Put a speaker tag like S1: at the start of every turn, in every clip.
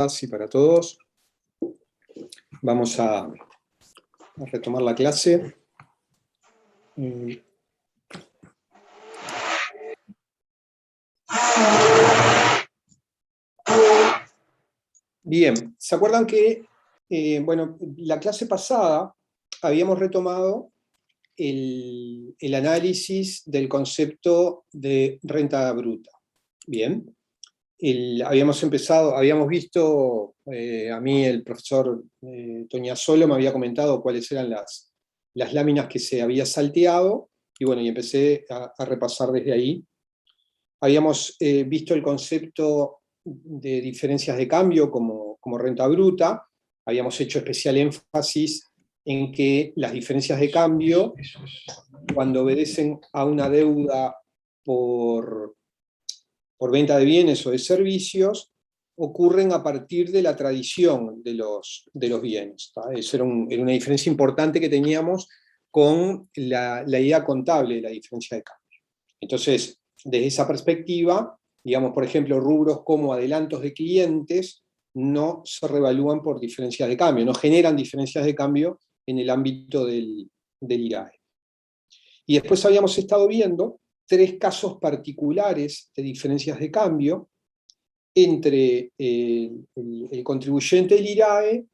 S1: Y para todos. Vamos a retomar la clase. Bien, ¿se acuerdan que bueno, la clase pasada habíamos retomado el análisis del concepto de renta bruta? Bien. Habíamos visto, a mí el profesor Toñasolo me había comentado cuáles eran las láminas que se había salteado, y bueno, y empecé a repasar desde ahí. Habíamos visto el concepto de diferencias de cambio como renta bruta, habíamos hecho especial énfasis en que las diferencias de cambio, cuando obedecen a una deuda por venta de bienes o de servicios, ocurren a partir de la tradición de los bienes. Eso era una diferencia importante que teníamos con la idea contable de la diferencia de cambio. Entonces, desde esa perspectiva, digamos, por ejemplo, rubros como adelantos de clientes no se revalúan por diferencias de cambio, no generan diferencias de cambio en el ámbito del IRAE. Y después habíamos estado viendo 3 casos particulares de diferencias de cambio entre el contribuyente del IRAE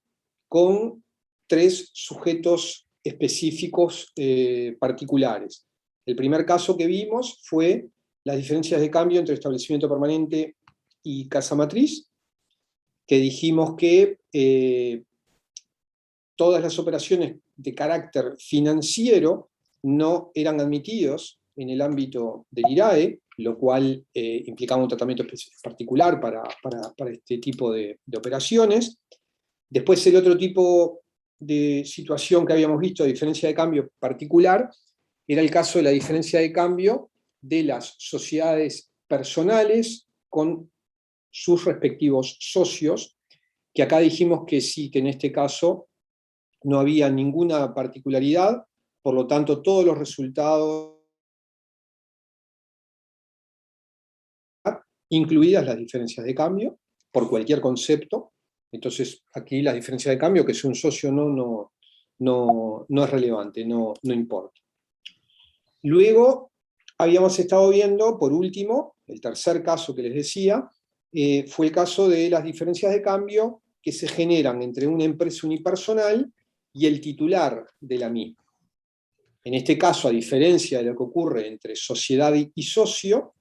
S1: con 3 sujetos específicos particulares. El primer caso que vimos fue las diferencias de cambio entre establecimiento permanente y casa matriz, que dijimos que todas las operaciones de carácter financiero no eran admitidos en el ámbito del IRAE, lo cual implicaba un tratamiento particular para este tipo de operaciones. Después el otro tipo de situación que habíamos visto, de diferencia de cambio particular, era el caso de la diferencia de cambio de las sociedades personales con sus respectivos socios, que acá dijimos que sí, que en este caso no había ninguna particularidad, por lo tanto todos los resultados, incluidas las diferencias de cambio, por cualquier concepto. Entonces aquí las diferencias de cambio, que si un socio no es relevante, no importa. Luego habíamos estado viendo, por último, el tercer caso que les decía, fue el caso de las diferencias de cambio que se generan entre una empresa unipersonal y el titular de la misma. En este caso, a diferencia de lo que ocurre entre sociedad y socio,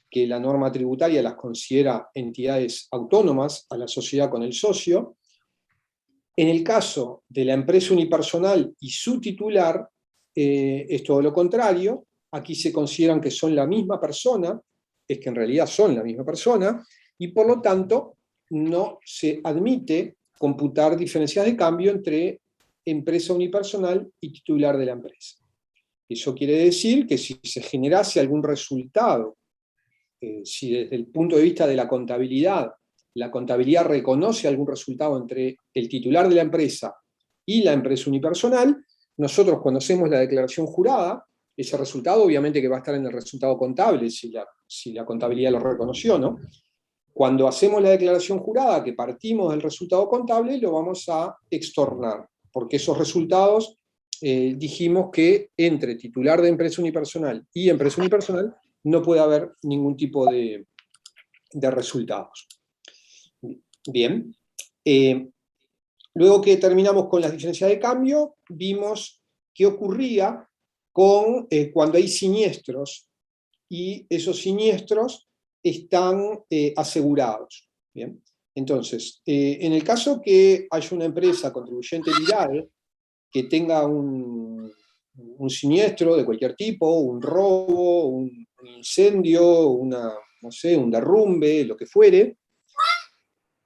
S1: que la norma tributaria las considera entidades autónomas a la sociedad con el socio, en el caso de la empresa unipersonal y su titular, es todo lo contrario. Aquí se consideran que son la misma persona, es que en realidad son la misma persona, y por lo tanto no se admite computar diferencias de cambio entre empresa unipersonal y titular de la empresa. Eso quiere decir que si se generase algún resultado, si desde el punto de vista de la contabilidad reconoce algún resultado entre el titular de la empresa y la empresa unipersonal, nosotros cuando hacemos la declaración jurada, ese resultado obviamente que va a estar en el resultado contable, si la contabilidad lo reconoció, ¿no? Cuando hacemos la declaración jurada, que partimos del resultado contable, lo vamos a extornar, porque esos resultados dijimos que entre titular de empresa unipersonal y empresa unipersonal no puede haber ningún tipo de resultados. Bien. Luego que terminamos con las diferencias de cambio, vimos qué ocurría cuando hay siniestros, y esos siniestros están asegurados. Bien. Entonces, en el caso que haya una empresa contribuyente IRAE que tenga un siniestro de cualquier tipo, un robo, un incendio, no sé, un derrumbe, lo que fuere,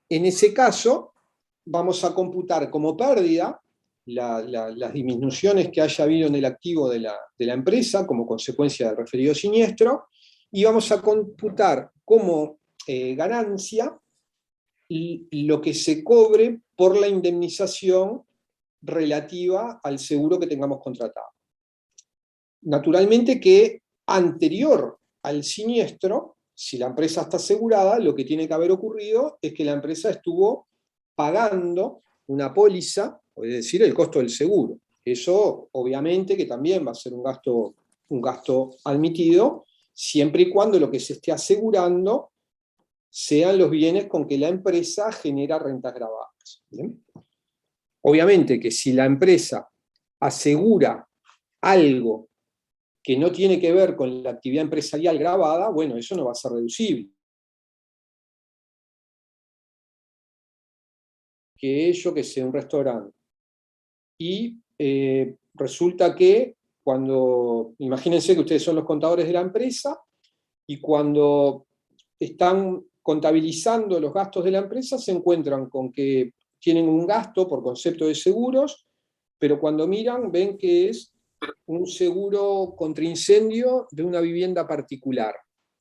S1: en ese caso vamos a computar como pérdida las disminuciones que haya habido en el activo de la empresa como consecuencia del referido siniestro, y vamos a computar como ganancia lo que se cobre por la indemnización relativa al seguro que tengamos contratado. Naturalmente que anterior al siniestro si la empresa está asegurada, lo que tiene que haber ocurrido es que la empresa estuvo pagando una póliza, es decir, el costo del seguro. Eso, obviamente, que también va a ser un gasto admitido, siempre y cuando lo que se esté asegurando sean los bienes con que la empresa genera rentas gravadas. ¿Bien? Obviamente que si la empresa asegura algo que no tiene que ver con la actividad empresarial gravada, bueno, eso no va a ser deducible. Que yo que sé, un restaurante. Y resulta que imagínense que ustedes son los contadores de la empresa, y cuando están contabilizando los gastos de la empresa, se encuentran con que tienen un gasto por concepto de seguros, pero cuando miran ven que es un seguro contra incendio de una vivienda particular,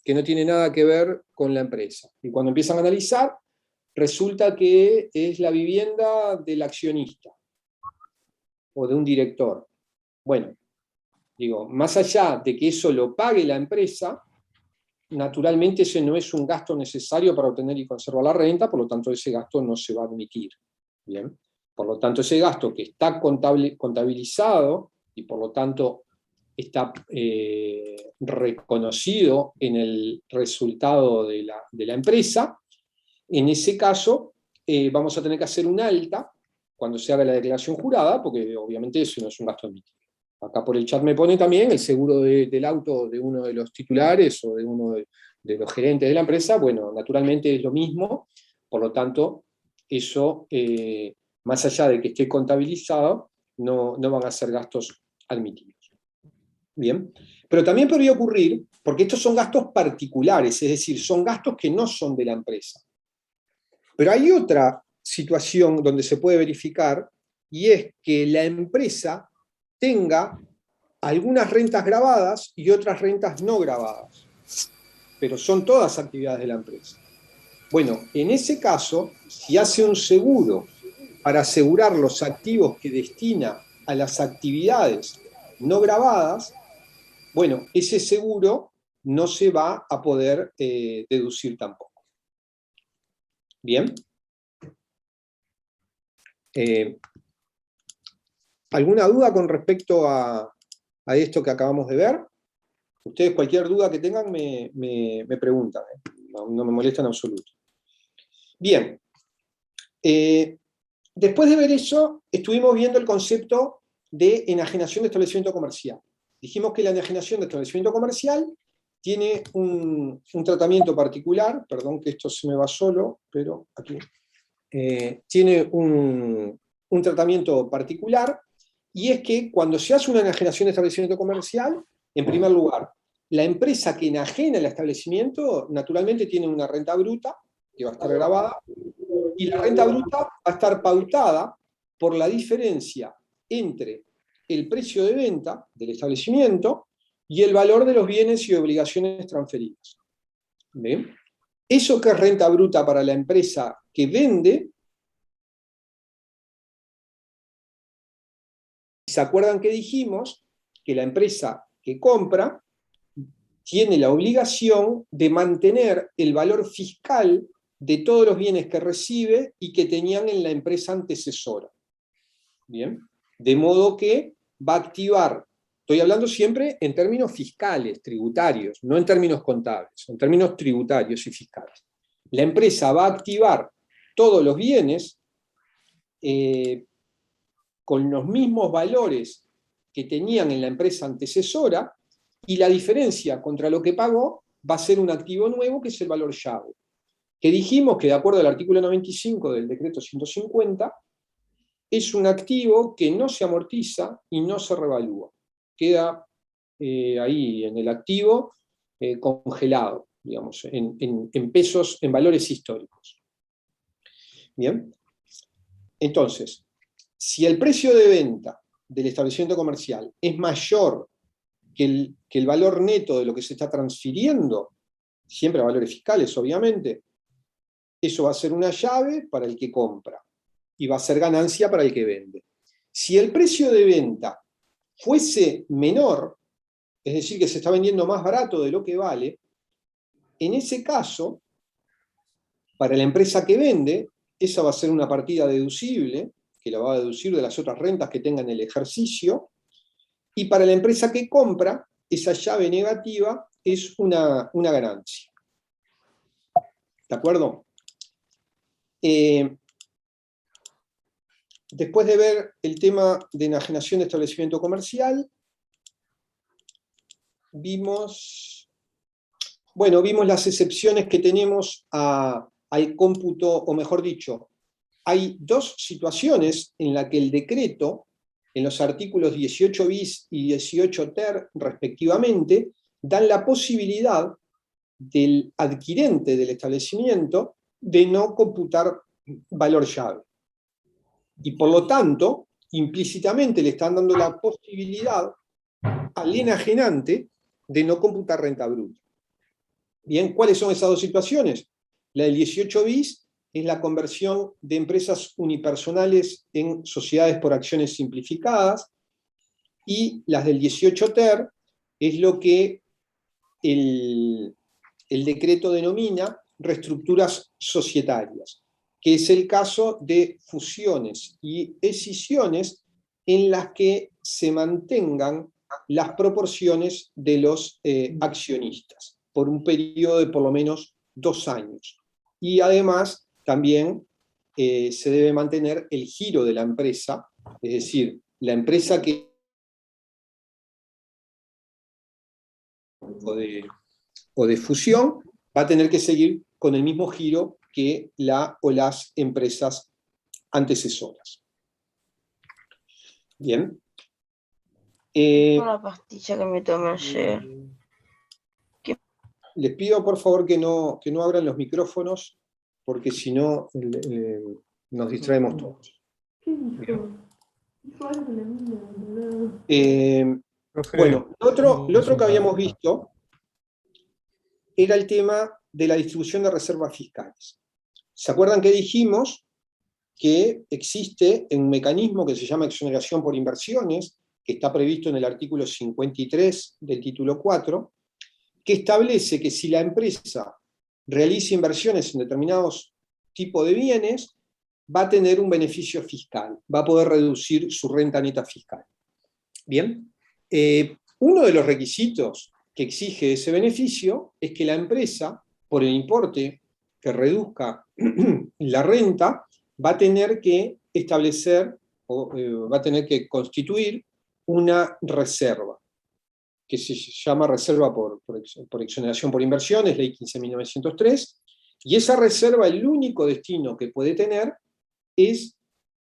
S1: que no tiene nada que ver con la empresa. Y cuando empiezan a analizar, resulta que es la vivienda del accionista o de un director. Bueno, digo, más allá de que eso lo pague la empresa, naturalmente ese no es un gasto necesario para obtener y conservar la renta, por lo tanto ese gasto no se va a admitir. ¿Bien? Por lo tanto, ese gasto que está contabilizado y por lo tanto está reconocido en el resultado de la empresa, en ese caso vamos a tener que hacer un alta cuando se haga la declaración jurada, porque obviamente eso no es un gasto admitido. Acá por el chat me pone también el seguro del auto de uno de los titulares o de uno de los gerentes de la empresa. Bueno, naturalmente es lo mismo, por lo tanto, eso, más allá de que esté contabilizado, no van a ser gastos admitidos. Bien, pero también podría ocurrir, porque estos son gastos particulares, es decir, son gastos que no son de la empresa. Pero hay otra situación donde se puede verificar, y es que la empresa tenga algunas rentas grabadas y otras rentas no grabadas, pero son todas actividades de la empresa. Bueno, en ese caso, si hace un seguro para asegurar los activos que destina a las actividades no grabadas, bueno, ese seguro no se va a poder deducir tampoco. Bien. ¿Alguna duda con respecto a esto que acabamos de ver? Ustedes cualquier duda que tengan me preguntan, no me molesta en absoluto. Bien, después de ver eso, estuvimos viendo el concepto de enajenación de establecimiento comercial. Dijimos que la enajenación de establecimiento comercial tiene un tratamiento particular, perdón que esto se me va solo, pero aquí, tiene un tratamiento particular, y es que cuando se hace una enajenación de establecimiento comercial, en primer lugar, la empresa que enajena el establecimiento naturalmente tiene una renta bruta que va a estar grabada, y la renta bruta va a estar pautada por la diferencia entre el precio de venta del establecimiento y el valor de los bienes y obligaciones transferidas. ¿Bien? Eso que es renta bruta para la empresa que vende, ¿se acuerdan que dijimos que la empresa que compra tiene la obligación de mantener el valor fiscal de todos los bienes que recibe y que tenían en la empresa antecesora? Bien, de modo que va a activar, estoy hablando siempre en términos fiscales, tributarios, no en términos contables, en términos tributarios y fiscales. La empresa va a activar todos los bienes con los mismos valores que tenían en la empresa antecesora, y la diferencia contra lo que pagó va a ser un activo nuevo, que es el valor llave, que dijimos que de acuerdo al artículo 95 del decreto 150, es un activo que no se amortiza y no se revalúa. Queda ahí en el activo congelado, digamos, en pesos, en valores históricos. Bien. Entonces, si el precio de venta del establecimiento comercial es mayor que el valor neto de lo que se está transfiriendo, siempre a valores fiscales, obviamente, eso va a ser una llave para el que compra y va a ser ganancia para el que vende. Si el precio de venta fuese menor, es decir, que se está vendiendo más barato de lo que vale, en ese caso, para la empresa que vende, esa va a ser una partida deducible, que la va a deducir de las otras rentas que tenga en el ejercicio, y para la empresa que compra, esa llave negativa es una ganancia. ¿De acuerdo? Después de ver el tema de enajenación de establecimiento comercial, vimos las excepciones que tenemos al cómputo, o mejor dicho, hay dos situaciones en las que el decreto, en los artículos 18 bis y 18 ter, respectivamente, dan la posibilidad del adquirente del establecimiento de no computar valor llave. Y por lo tanto, implícitamente le están dando la posibilidad al enajenante de no computar renta bruta. Bien, ¿cuáles son esas dos situaciones? La del 18 bis es la conversión de empresas unipersonales en sociedades por acciones simplificadas, y las del 18 ter es lo que el decreto denomina reestructuras societarias, que es el caso de fusiones y escisiones en las que se mantengan las proporciones de los accionistas por un periodo de por lo menos 2 años. Y además también se debe mantener el giro de la empresa, es decir, la empresa que o de fusión va a tener que seguir con el mismo giro que la o las empresas antecesoras. Bien.
S2: Una pastilla que me tomé ayer.
S1: Les pido por favor que no abran los micrófonos, porque si no nos distraemos todos. Bueno, lo otro que habíamos visto era el tema de la distribución de reservas fiscales. ¿Se acuerdan que dijimos que existe un mecanismo que se llama exoneración por inversiones, que está previsto en el artículo 53 del título 4, que establece que si la empresa realiza inversiones en determinados tipos de bienes, va a tener un beneficio fiscal, va a poder reducir su renta neta fiscal? Bien, uno de los requisitos que exige ese beneficio es que la empresa, por el importe que reduzca la renta, va a tener que establecer o va a tener que constituir una reserva, que se llama reserva por exoneración por inversiones, ley 15.903, y esa reserva, el único destino que puede tener es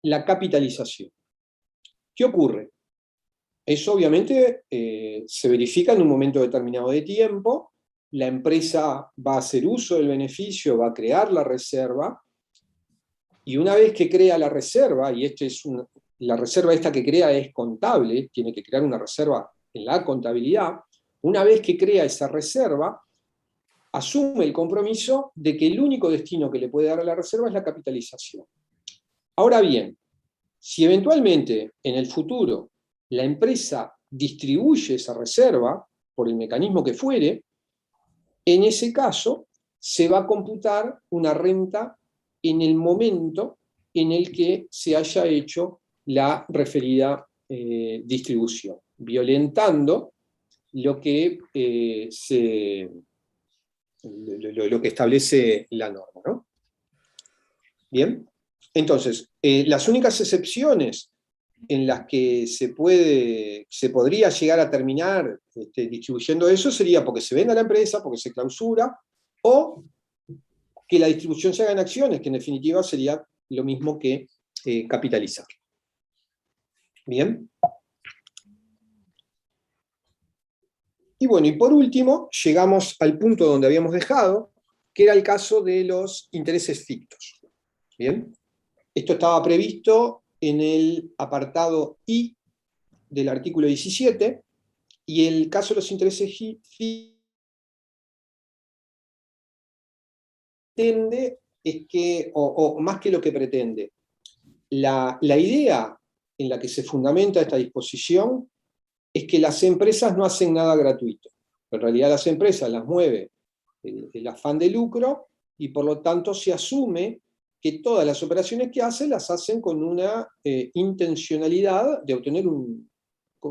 S1: la capitalización. ¿Qué ocurre? Eso obviamente se verifica en un momento determinado de tiempo, la empresa va a hacer uso del beneficio, va a crear la reserva, y una vez que crea la reserva, y la reserva esta que crea es contable, tiene que crear una reserva en la contabilidad, una vez que crea esa reserva, asume el compromiso de que el único destino que le puede dar a la reserva es la capitalización. Ahora bien, si eventualmente en el futuro la empresa distribuye esa reserva, por el mecanismo que fuere, en ese caso se va a computar una renta en el momento en el que se haya hecho la referida distribución, violentando lo que establece la norma, ¿no? Bien, entonces, las únicas excepciones en las que se podría llegar a terminar distribuyendo eso sería porque se venda la empresa, porque se clausura, o que la distribución se haga en acciones, que en definitiva sería lo mismo que capitalizar. Bien. Y bueno, y por último, llegamos al punto donde habíamos dejado, que era el caso de los intereses fictos. Bien. Esto estaba previsto en el apartado I del artículo 17, y el caso de los intereses fictos pretende es que, o más que lo que pretende, la idea en la que se fundamenta esta disposición es que las empresas no hacen nada gratuito. En realidad las empresas las mueve el afán de lucro, y por lo tanto se asume que todas las operaciones que hacen las hacen con una intencionalidad de obtener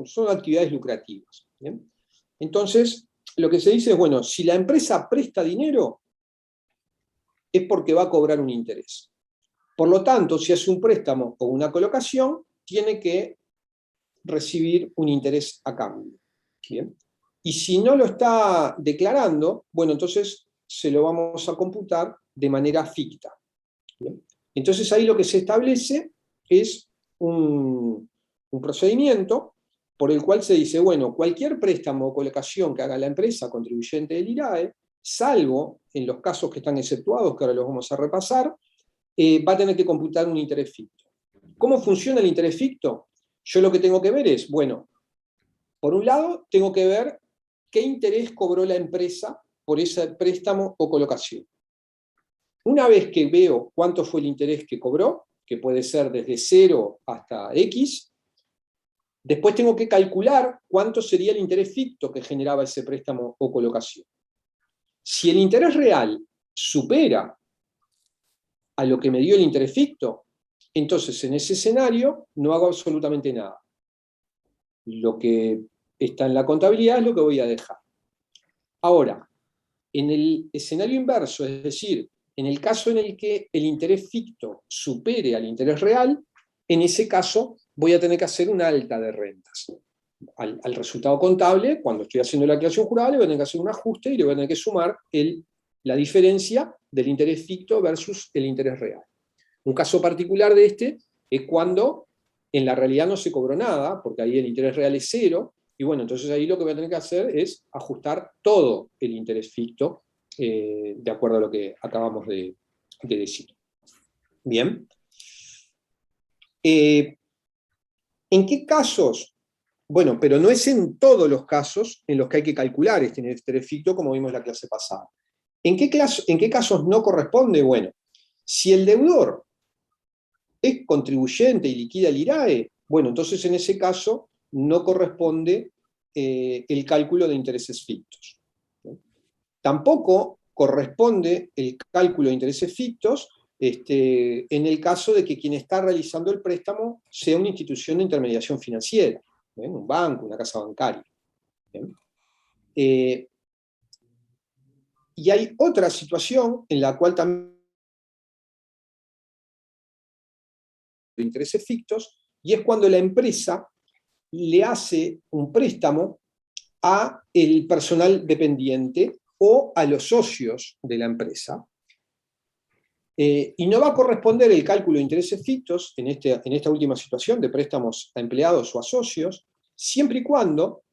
S1: son actividades lucrativas. ¿Bien? Entonces, lo que se dice es, bueno, si la empresa presta dinero, es porque va a cobrar un interés. Por lo tanto, si hace un préstamo o una colocación, tiene que recibir un interés a cambio. ¿Bien? Y si no lo está declarando, bueno, entonces se lo vamos a computar de manera ficta. ¿Bien? Entonces ahí lo que se establece es un procedimiento por el cual se dice, bueno, cualquier préstamo o colocación que haga la empresa contribuyente del IRAE, salvo en los casos que están exceptuados, que ahora los vamos a repasar, va a tener que computar un interés ficto. ¿Cómo funciona el interés ficto? Yo lo que tengo que ver es, bueno, por un lado, tengo que ver qué interés cobró la empresa por ese préstamo o colocación. Una vez que veo cuánto fue el interés que cobró, que puede ser desde 0 hasta X, después tengo que calcular cuánto sería el interés ficto que generaba ese préstamo o colocación. Si el interés real supera a lo que me dio el interés ficto, entonces en ese escenario no hago absolutamente nada. Lo que está en la contabilidad es lo que voy a dejar. Ahora, en el escenario inverso, es decir, en el caso en el que el interés ficto supere al interés real, en ese caso voy a tener que hacer una alta de rentas. Al resultado contable, cuando estoy haciendo la declaración jurada, le voy a tener que hacer un ajuste y le voy a tener que sumar la diferencia del interés ficto versus el interés real. Un caso particular de este es cuando en la realidad no se cobró nada, porque ahí el interés real es 0, y bueno, entonces ahí lo que voy a tener que hacer es ajustar todo el interés ficto, de acuerdo a lo que acabamos de decir. Bien. ¿En qué casos? Bueno, pero no es en todos los casos en los que hay que calcular este interés ficto, como vimos en la clase pasada. ¿En qué casos no corresponde? Bueno, si el deudor es contribuyente y liquida el IRAE, bueno, entonces en ese caso no corresponde el cálculo de intereses fictos. Tampoco corresponde el cálculo de intereses fictos en el caso de que quien está realizando el préstamo sea una institución de intermediación financiera, un banco, una casa bancaria. Y hay otra situación en la cual también de intereses fictos, y es cuando la empresa le hace un préstamo a el personal dependiente o a los socios de la empresa. Y no va a corresponder el cálculo de intereses fictos en esta última situación de préstamos a empleados o a socios, siempre y cuando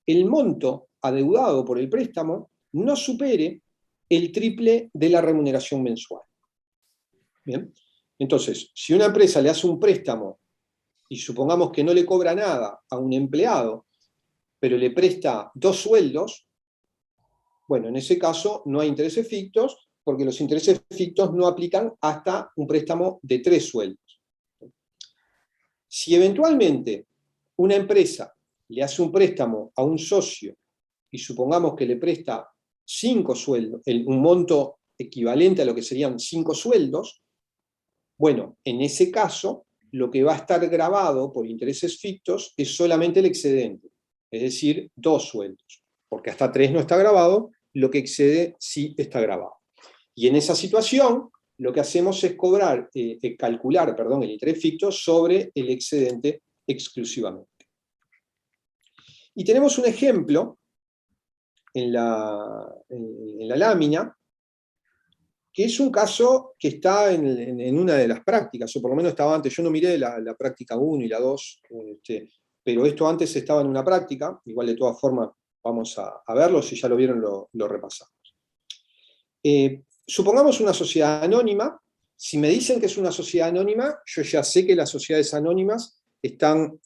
S1: el monto adeudado por el préstamo no supere el triple de la remuneración mensual. Bien. Entonces, si una empresa le hace un préstamo y supongamos que no le cobra nada a un empleado, pero le presta 2 sueldos, bueno, en ese caso no hay intereses fictos, porque los intereses fictos no aplican hasta un préstamo de 3 sueldos. Si eventualmente una empresa le hace un préstamo a un socio y supongamos que le presta 5 sueldos, un monto equivalente a lo que serían 5 sueldos, bueno, en ese caso, lo que va a estar grabado por intereses fictos es solamente el excedente, es decir, 2 sueldos, porque hasta 3 no está grabado, lo que excede sí está grabado. Y en esa situación, lo que hacemos es calcular el interés ficto sobre el excedente exclusivamente. Y tenemos un ejemplo en la lámina, que es un caso que está en una de las prácticas, o por lo menos estaba antes. Yo no miré la práctica 1 y la 2, pero esto antes estaba en una práctica. Igual de todas formas vamos a verlo, si ya lo vieron lo repasamos. Supongamos una sociedad anónima. Si me dicen que es una sociedad anónima, yo ya sé que las sociedades anónimas están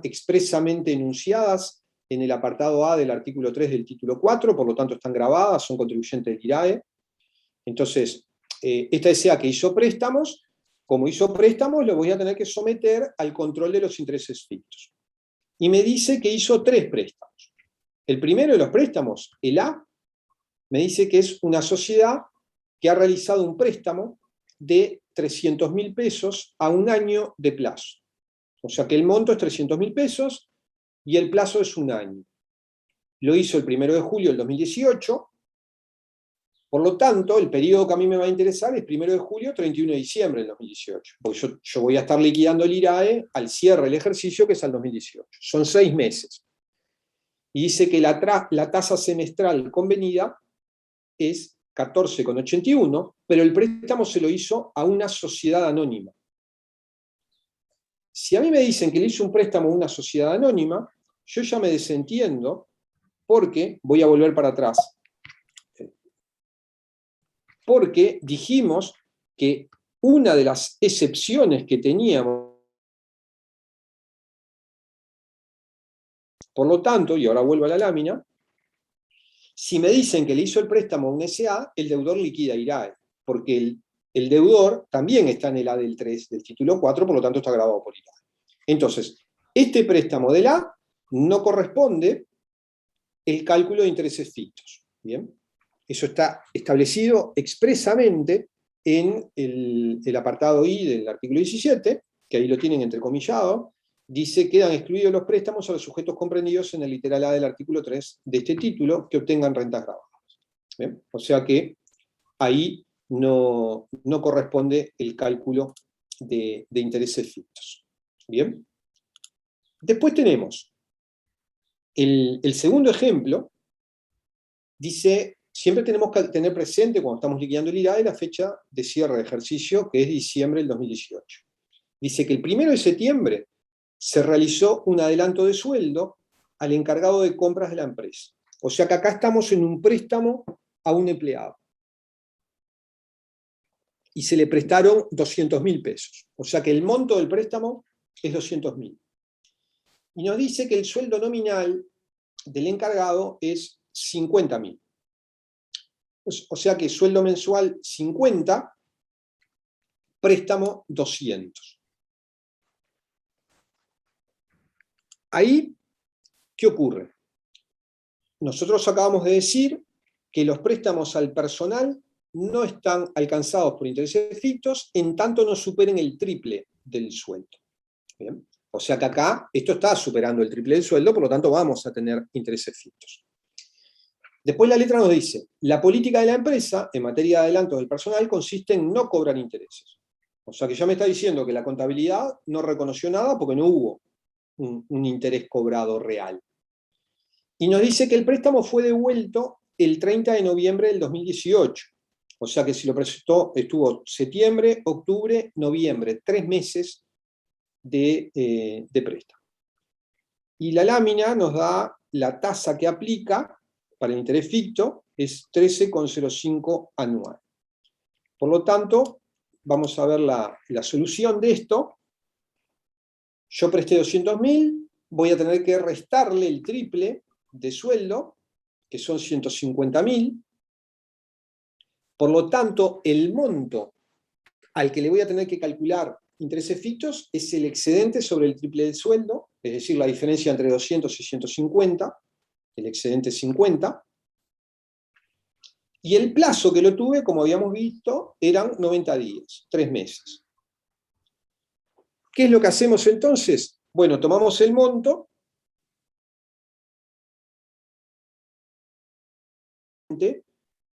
S1: expresamente enunciadas en el apartado A del artículo 3 del título 4, por lo tanto están grabadas, son contribuyentes del IRAE. Entonces, esta SA que hizo préstamos, como hizo préstamos, lo voy a tener que someter al control de los intereses fictos. Y me dice que hizo 3 préstamos. El primero de los préstamos, el A, me dice que es una sociedad que ha realizado un préstamo de 300.000 pesos a un año de plazo. O sea que el monto es 300.000 pesos y el plazo es un año. Lo hizo el 1 de julio del 2018, por lo tanto, el periodo que a mí me va a interesar es 1 de julio, 31 de diciembre del 2018, porque yo voy a estar liquidando el IRAE al cierre del ejercicio, que es al 2018. Son 6 meses. Y dice que la tasa semestral convenida es 14,81, pero el préstamo se lo hizo a una sociedad anónima. Si a mí me dicen que le hizo un préstamo a una sociedad anónima, yo ya me desentiendo, porque, voy a volver para atrás, porque dijimos que una de las excepciones que teníamos, por lo tanto, y ahora vuelvo a la lámina, si me dicen que le hizo el préstamo a un SA, el deudor liquida IRAE, porque el deudor también está en el A del 3 del título 4, por lo tanto está grabado por IRAE. Entonces, este préstamo del A no corresponde el cálculo de intereses fictos. ¿Bien? Eso está establecido expresamente en el apartado I del artículo 17, que ahí lo tienen entrecomillado. Dice: quedan excluidos los préstamos a los sujetos comprendidos en el literal A del artículo 3 de este título que obtengan rentas grabadas. ¿Bien? O sea que ahí no corresponde el cálculo de intereses fictos. ¿Bien? Después tenemos el segundo ejemplo. Dice: siempre tenemos que tener presente, cuando estamos liquidando el IRAE, la fecha de cierre de ejercicio, que es diciembre del 2018. Dice que el 1 de septiembre se realizó un adelanto de sueldo al encargado de compras de la empresa. O sea que acá estamos en un préstamo a un empleado. Y se le prestaron 200.000 pesos. O sea que el monto del préstamo es 200.000. Y nos dice que el sueldo nominal del encargado es 50.000. O sea que sueldo mensual 50, préstamo 200. Ahí, ¿qué ocurre? Nosotros acabamos de decir que los préstamos al personal no están alcanzados por intereses fictos en tanto no superen el triple del sueldo. ¿Bien? O sea que acá esto está superando el triple del sueldo, por lo tanto vamos a tener intereses fictos. Después la letra nos dice: la política de la empresa en materia de adelantos del personal consiste en no cobrar intereses. O sea que ya me está diciendo que la contabilidad no reconoció nada porque no hubo un interés cobrado real. Y nos dice que el préstamo fue devuelto el 30 de noviembre del 2018. O sea que si lo prestó, estuvo septiembre, octubre, noviembre, 3 meses de préstamo. Y la lámina nos da la tasa que aplica para el interés ficto, es 13,05 anual. Por lo tanto, vamos a ver la solución de esto. Yo presté 200.000, voy a tener que restarle el triple de sueldo, que son 150.000. Por lo tanto, el monto al que le voy a tener que calcular intereses fictos es el excedente sobre el triple del sueldo, es decir, la diferencia entre 200 y 150, el excedente es 50. Y el plazo que lo tuve, como habíamos visto, eran 90 días, 3 meses. ¿Qué es lo que hacemos entonces? Bueno, tomamos el monto,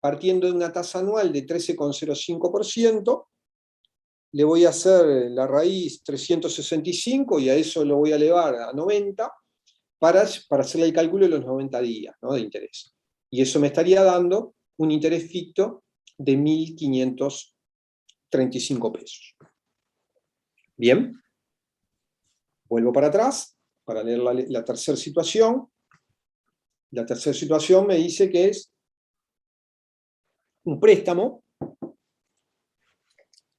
S1: partiendo de una tasa anual de 13,05%, le voy a hacer la raíz 365 y a eso lo voy a elevar a 90 para hacerle el cálculo de los 90 días, ¿no?, de interés. Y eso me estaría dando un interés ficto de 1.535 pesos. Bien. Vuelvo para atrás para leer la tercera situación. La tercera situación me dice que es un préstamo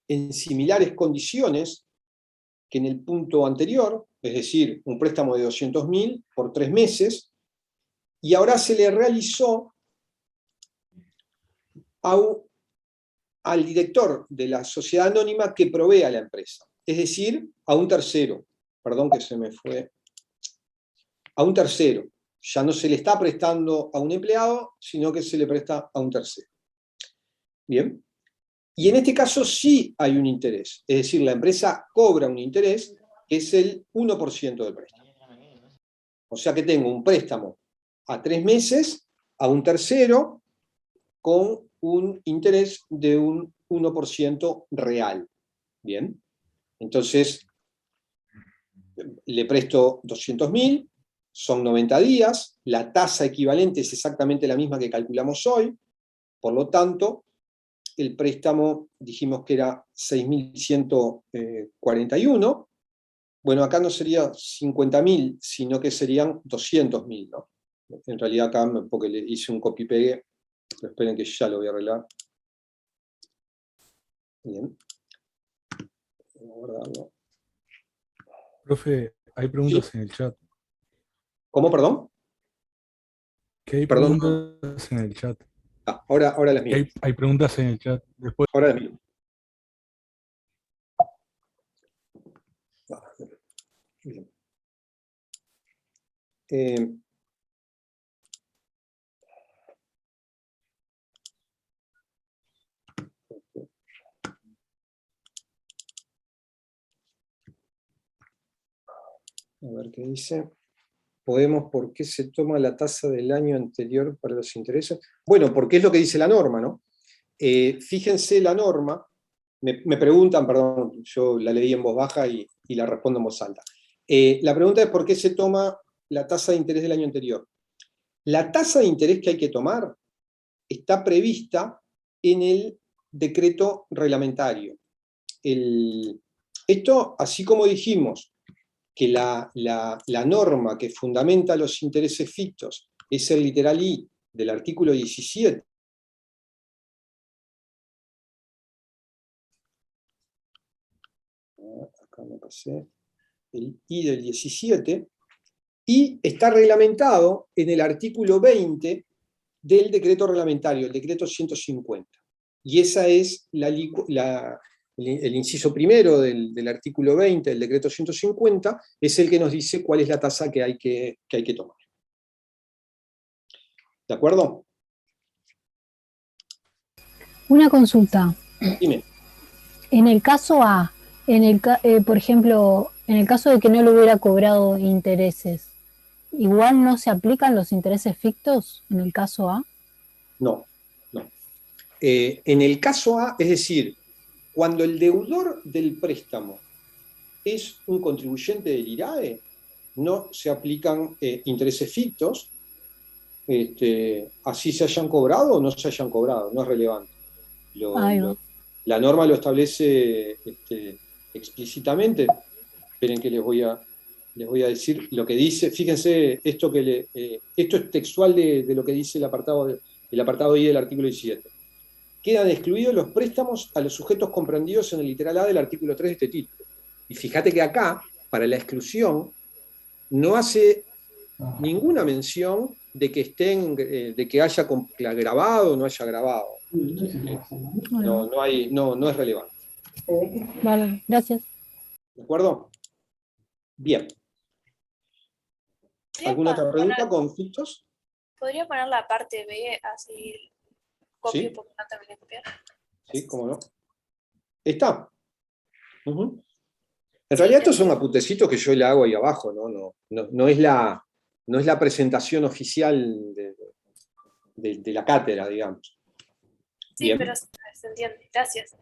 S1: en similares condiciones que en el punto anterior, es decir, un préstamo de 200.000 por 3 meses, y ahora se le realizó al director de la sociedad anónima que provee a la empresa, es decir, a un tercero. Perdón que se me fue. A un tercero. ya no se le está prestando a un empleado, sino que se le presta a un tercero. Bien. Y en este caso sí hay un interés, es decir, la empresa cobra un interés que es el 1% del préstamo. O sea que tengo un préstamo a 3 meses a un tercero con un interés de un 1% real. Bien. Entonces, le presto 200.000, son 90 días, la tasa equivalente es exactamente la misma que calculamos hoy, por lo tanto, el préstamo dijimos que era 6.141, bueno, acá no sería 50.000, sino que serían 200.000, ¿no? En realidad acá, porque le hice un copy-pegue, pero esperen que ya lo voy a arreglar. Bien. Voy a guardarlo.
S3: Profe, hay preguntas en el chat.
S1: ¿Cómo, perdón?
S3: Que hay
S1: Perdón.
S3: preguntas en el chat.
S1: Ahora las mías.
S3: Hay preguntas en el chat. Después.
S1: Ahora las mías. Bien. A ver qué dice. Podemos, ¿por qué se toma la tasa del año anterior para los intereses? Bueno, porque es lo que dice la norma, ¿no? Fíjense la norma, me preguntan, perdón, yo la leí en voz baja y la respondo en voz alta. La pregunta es ¿por qué se toma la tasa de interés del año anterior? La tasa de interés que hay que tomar está prevista en el decreto reglamentario. Esto, así como dijimos, que la norma que fundamenta los intereses fictos es el literal I del artículo 17. Acá me pasé. El I del 17. Y está reglamentado en el artículo 20 del decreto reglamentario, el decreto 150. Y esa es el inciso primero del artículo 20 del decreto 150, es el que nos dice cuál es la tasa que hay que tomar. ¿De acuerdo?
S4: Una consulta.
S1: Dime.
S4: En el caso A, por ejemplo, en el caso de que no le hubiera cobrado intereses, ¿igual no se aplican los intereses fictos en el caso A?
S1: No. En el caso A, es decir, cuando el deudor del préstamo es un contribuyente del IRAE, no se aplican intereses fictos, así se hayan cobrado o no se hayan cobrado, no es relevante. La norma lo establece explícitamente. Esperen que les voy a decir lo que dice. Fíjense, esto es textual de lo que dice el apartado I del artículo 17. Quedan excluidos los préstamos a los sujetos comprendidos en el literal A del artículo 3 de este título. Y fíjate que acá, para la exclusión, no hace ninguna mención de que haya grabado o no haya grabado. No es relevante.
S4: Vale, gracias.
S1: ¿De acuerdo? Bien. ¿Alguna otra pregunta con fictos?
S5: ¿Podría poner la parte B así copio?
S1: Sí.
S5: Porque no terminé de copiar?
S1: Sí, cómo no. Está. En realidad estos son apuntecitos que yo le hago ahí abajo, no es la presentación oficial de la cátedra, digamos.
S5: Sí, bien. Pero se entiende. Gracias.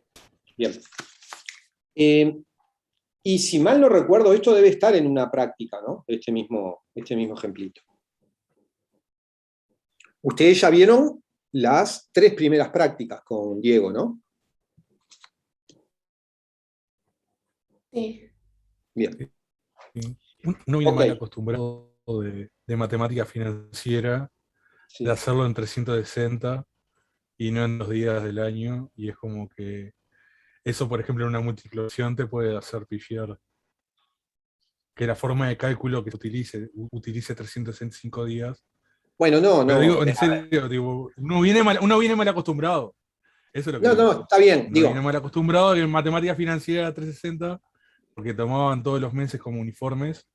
S1: Bien. Y si mal no recuerdo, esto debe estar en una práctica, ¿no? Este mismo ejemplito. Ustedes ya vieron las 3 primeras prácticas con Diego, ¿no?
S5: Sí.
S1: Bien.
S3: Uno viene mal acostumbrado de matemática financiera, sí, de hacerlo en 360 y no en 2 días del año, y es como que eso, por ejemplo, en una multiplicación te puede hacer pifiar. Que la forma de cálculo que se utilice 365 días.
S1: Bueno, no.
S3: Pero digo, en serio, digo, uno viene mal acostumbrado. Eso es lo que digo.
S1: No, está bien.
S3: Uno viene mal acostumbrado en matemática financiera 360, porque tomaban todos los meses como uniformes,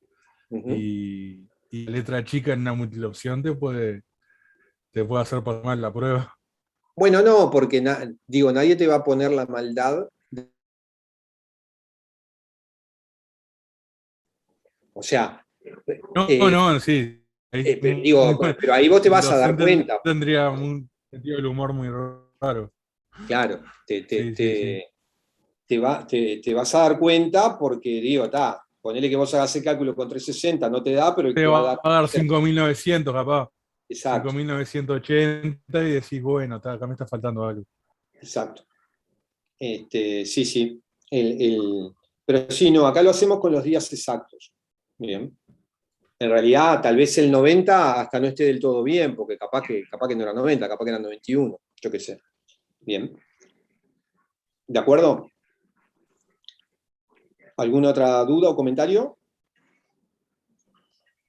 S3: y y la letra chica en una multiopción te puede hacer pasar mal la prueba.
S1: Bueno, no, porque nadie te va a poner la maldad. O sea,
S3: No, sí.
S1: pero ahí vos te vas a dar cuenta.
S3: Tendría un sentido del humor muy raro.
S1: Claro,
S3: Sí.
S1: te vas a dar cuenta porque, ponele que vos hagas el cálculo con 360, no te da, pero
S3: te va a dar 5.900 capaz.
S1: Exacto.
S3: 5.980 y decís, bueno, acá me está faltando algo.
S1: Exacto. Sí. Pero sí, no, acá lo hacemos con los días exactos. Bien. En realidad, tal vez el 90 hasta no esté del todo bien, porque capaz que no era 90, capaz que era 91, yo qué sé. Bien. ¿De acuerdo? ¿Alguna otra duda o comentario?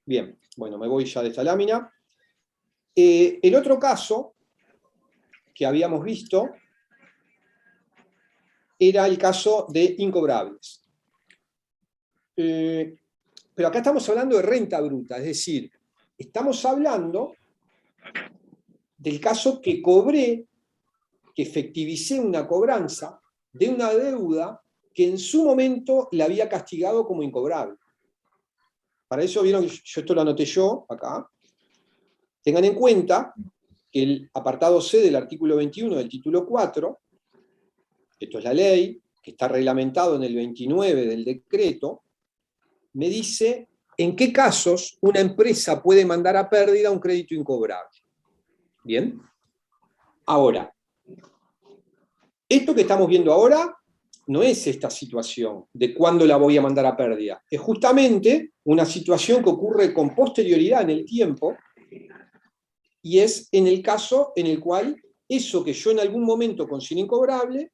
S1: Bien, bueno, me voy ya de esta lámina. El otro caso que habíamos visto era el caso de incobrables. Pero acá estamos hablando de renta bruta, es decir, estamos hablando del caso que cobré, que efectivicé una cobranza de una deuda que en su momento la había castigado como incobrable. Para eso vieron que yo esto lo anoté yo acá. Tengan en cuenta que el apartado C del artículo 21 del título 4, esto es la ley, que está reglamentado en el 29 del decreto, me dice en qué casos una empresa puede mandar a pérdida un crédito incobrable. ¿Bien? Ahora, esto que estamos viendo ahora no es esta situación de cuándo la voy a mandar a pérdida. Es justamente una situación que ocurre con posterioridad en el tiempo y es en el caso en el cual eso que yo en algún momento consideré incobrable,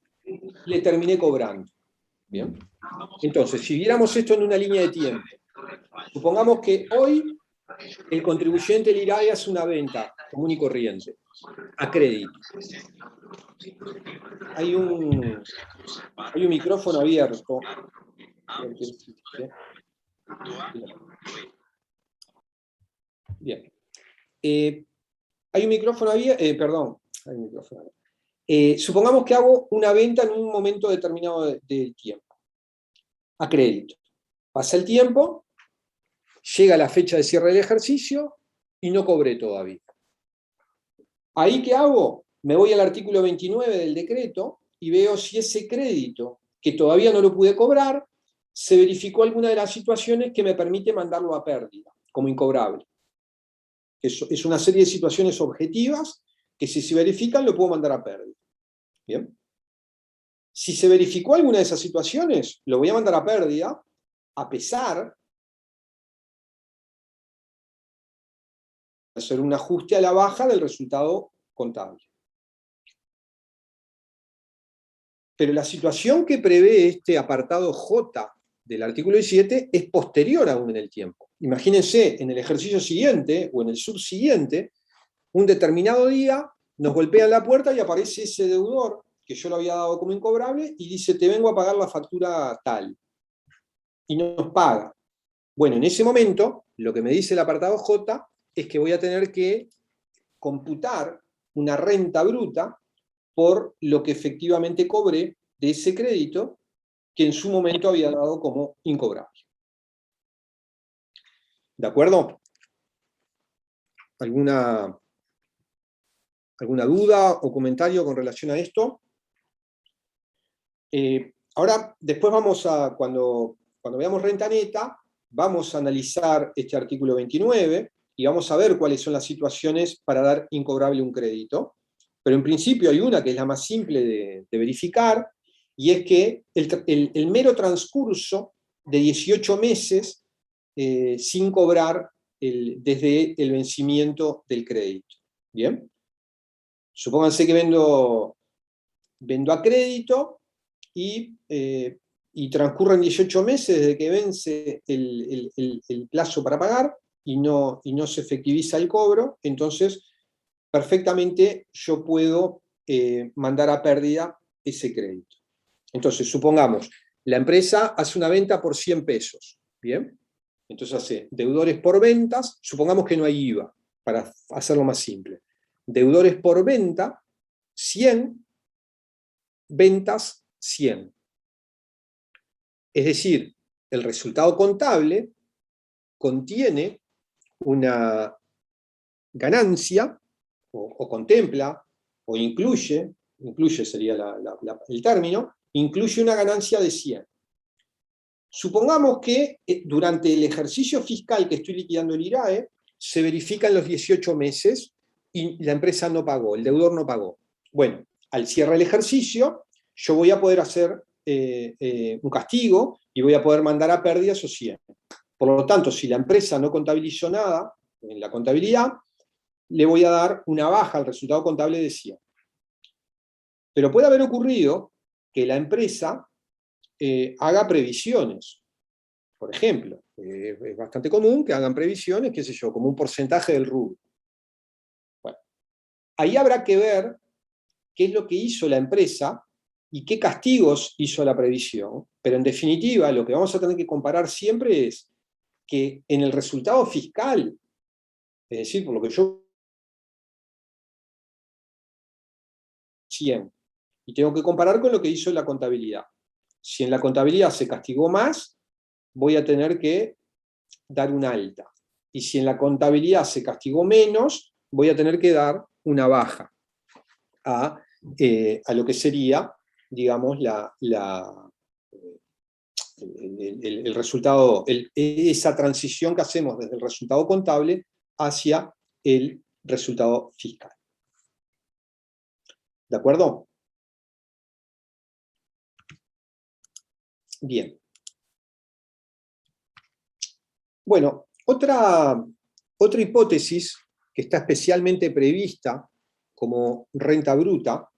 S1: le terminé cobrando. ¿Bien? Entonces, si viéramos esto en una línea de tiempo, supongamos que hoy el contribuyente del IRAE hace una venta común y corriente, a crédito. Hay un micrófono abierto. Bien. Hay un micrófono abierto, hay un micrófono abierto. Supongamos que hago una venta en un momento determinado del tiempo, a crédito. Pasa el tiempo, llega la fecha de cierre del ejercicio y no cobré todavía. ¿Ahí qué hago? Me voy al artículo 29 del decreto y veo si ese crédito, que todavía no lo pude cobrar, se verificó alguna de las situaciones que me permite mandarlo a pérdida, como incobrable. Es una serie de situaciones objetivas que si se verifican lo puedo mandar a pérdida. ¿Bien? Si se verificó alguna de esas situaciones, lo voy a mandar a pérdida, a pesar de hacer un ajuste a la baja del resultado contable. Pero la situación que prevé este apartado J del artículo 17 es posterior aún en el tiempo. Imagínense, en el ejercicio siguiente o en el subsiguiente, un determinado día nos golpea la puerta y aparece ese deudor que yo lo había dado como incobrable y dice, te vengo a pagar la factura tal. Y nos paga. Bueno, en ese momento, lo que me dice el apartado J es que voy a tener que computar una renta bruta por lo que efectivamente cobré de ese crédito que en su momento había dado como incobrable. ¿De acuerdo? ¿Alguna duda o comentario con relación a esto? Ahora, después vamos a, cuando veamos renta neta, vamos a analizar este artículo 29 y vamos a ver cuáles son las situaciones para dar incobrable un crédito. Pero en principio hay una que es la más simple de verificar, y es que el mero transcurso de 18 meses sin cobrar desde el vencimiento del crédito. ¿Bien? Supónganse que vendo a crédito y transcurren 18 meses desde que vence el plazo para pagar y no se efectiviza el cobro, entonces perfectamente yo puedo mandar a pérdida ese crédito. Entonces, supongamos, la empresa hace una venta por 100 pesos, ¿bien? Entonces hace deudores por ventas, supongamos que no hay IVA, para hacerlo más simple. Deudores por venta, 100, ventas 100. Es decir, el resultado contable contiene una ganancia, o contempla, o incluye sería el término, incluye una ganancia de 100. Supongamos que durante el ejercicio fiscal que estoy liquidando el IRAE, se verifican los 18 meses y la empresa no pagó, el deudor no pagó. Bueno, al cierre del ejercicio, yo voy a poder hacer un castigo y voy a poder mandar a pérdida esos 100. Por lo tanto, si la empresa no contabilizó nada en la contabilidad, le voy a dar una baja al resultado contable de 100. Pero puede haber ocurrido que la empresa haga previsiones. Por ejemplo, es bastante común que hagan previsiones, qué sé yo, como un porcentaje del rubro. Bueno, ahí habrá que ver qué es lo que hizo la empresa y qué castigos hizo la previsión, pero en definitiva lo que vamos a tener que comparar siempre es que en el resultado fiscal, es decir, por lo que yo 100, y tengo que comparar con lo que hizo la contabilidad. Si en la contabilidad se castigó más, voy a tener que dar una alta. Y si en la contabilidad se castigó menos, voy a tener que dar una baja a lo que sería, digamos, el resultado, esa transición que hacemos desde el resultado contable hacia el resultado fiscal. ¿De acuerdo? Bien. Bueno, otra hipótesis que está especialmente prevista como renta bruta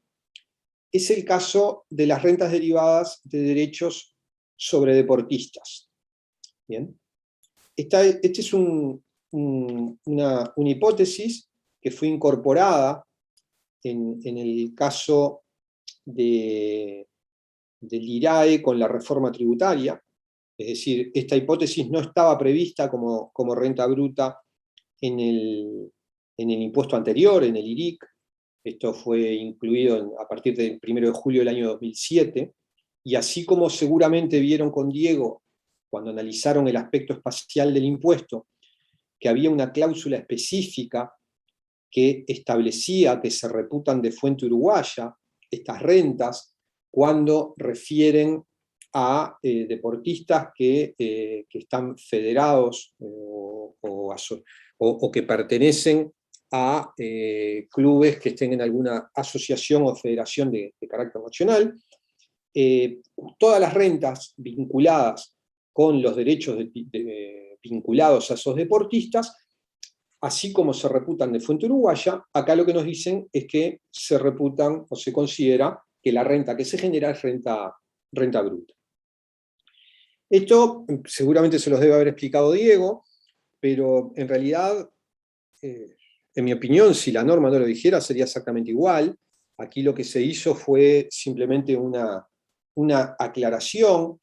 S1: es el caso de las rentas derivadas de derechos sobre deportistas. Bien. Esta es una hipótesis que fue incorporada en el caso del IRAE con la reforma tributaria. Es decir, esta hipótesis no estaba prevista como renta bruta en el impuesto anterior, en el IRIC. Esto fue incluido a partir del 1 de julio del año 2007, y así como seguramente vieron con Diego, cuando analizaron el aspecto espacial del impuesto, que había una cláusula específica que establecía que se reputan de fuente uruguaya estas rentas cuando refieren a deportistas que están federados o que pertenecen a clubes que estén en alguna asociación o federación de carácter nacional. Todas las rentas vinculadas con los derechos vinculados a esos deportistas, así como se reputan de fuente uruguaya, acá lo que nos dicen es que se reputan o se considera que la renta que se genera es renta bruta. Esto seguramente se los debe haber explicado Diego, pero en realidad, en mi opinión, si la norma no lo dijera, sería exactamente igual. Aquí lo que se hizo fue simplemente una aclaración,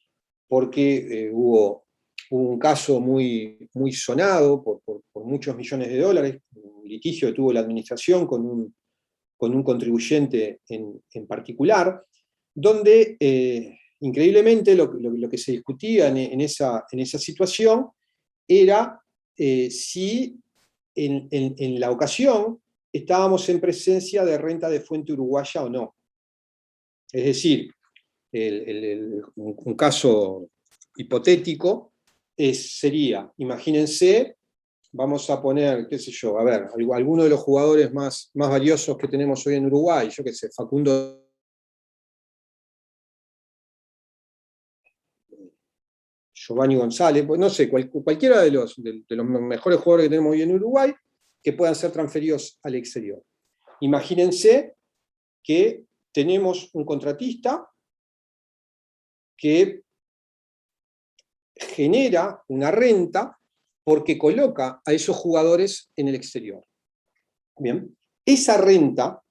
S1: porque hubo un caso muy sonado por muchos millones de dólares, un litigio que tuvo la administración con un contribuyente en particular, donde increíblemente lo que se discutía en esa situación era si en la ocasión estábamos en presencia de renta de fuente uruguaya o no. Es decir, un caso hipotético sería, imagínense, vamos a poner, qué sé yo, a ver, alguno de los jugadores más valiosos que tenemos hoy en Uruguay, yo qué sé, Facundo Giovanni González, pues no sé, cualquiera de los mejores jugadores que tenemos hoy en Uruguay, que puedan ser transferidos al exterior. Imagínense que tenemos un contratista que genera una renta porque coloca a esos jugadores en el exterior. Bien, esa renta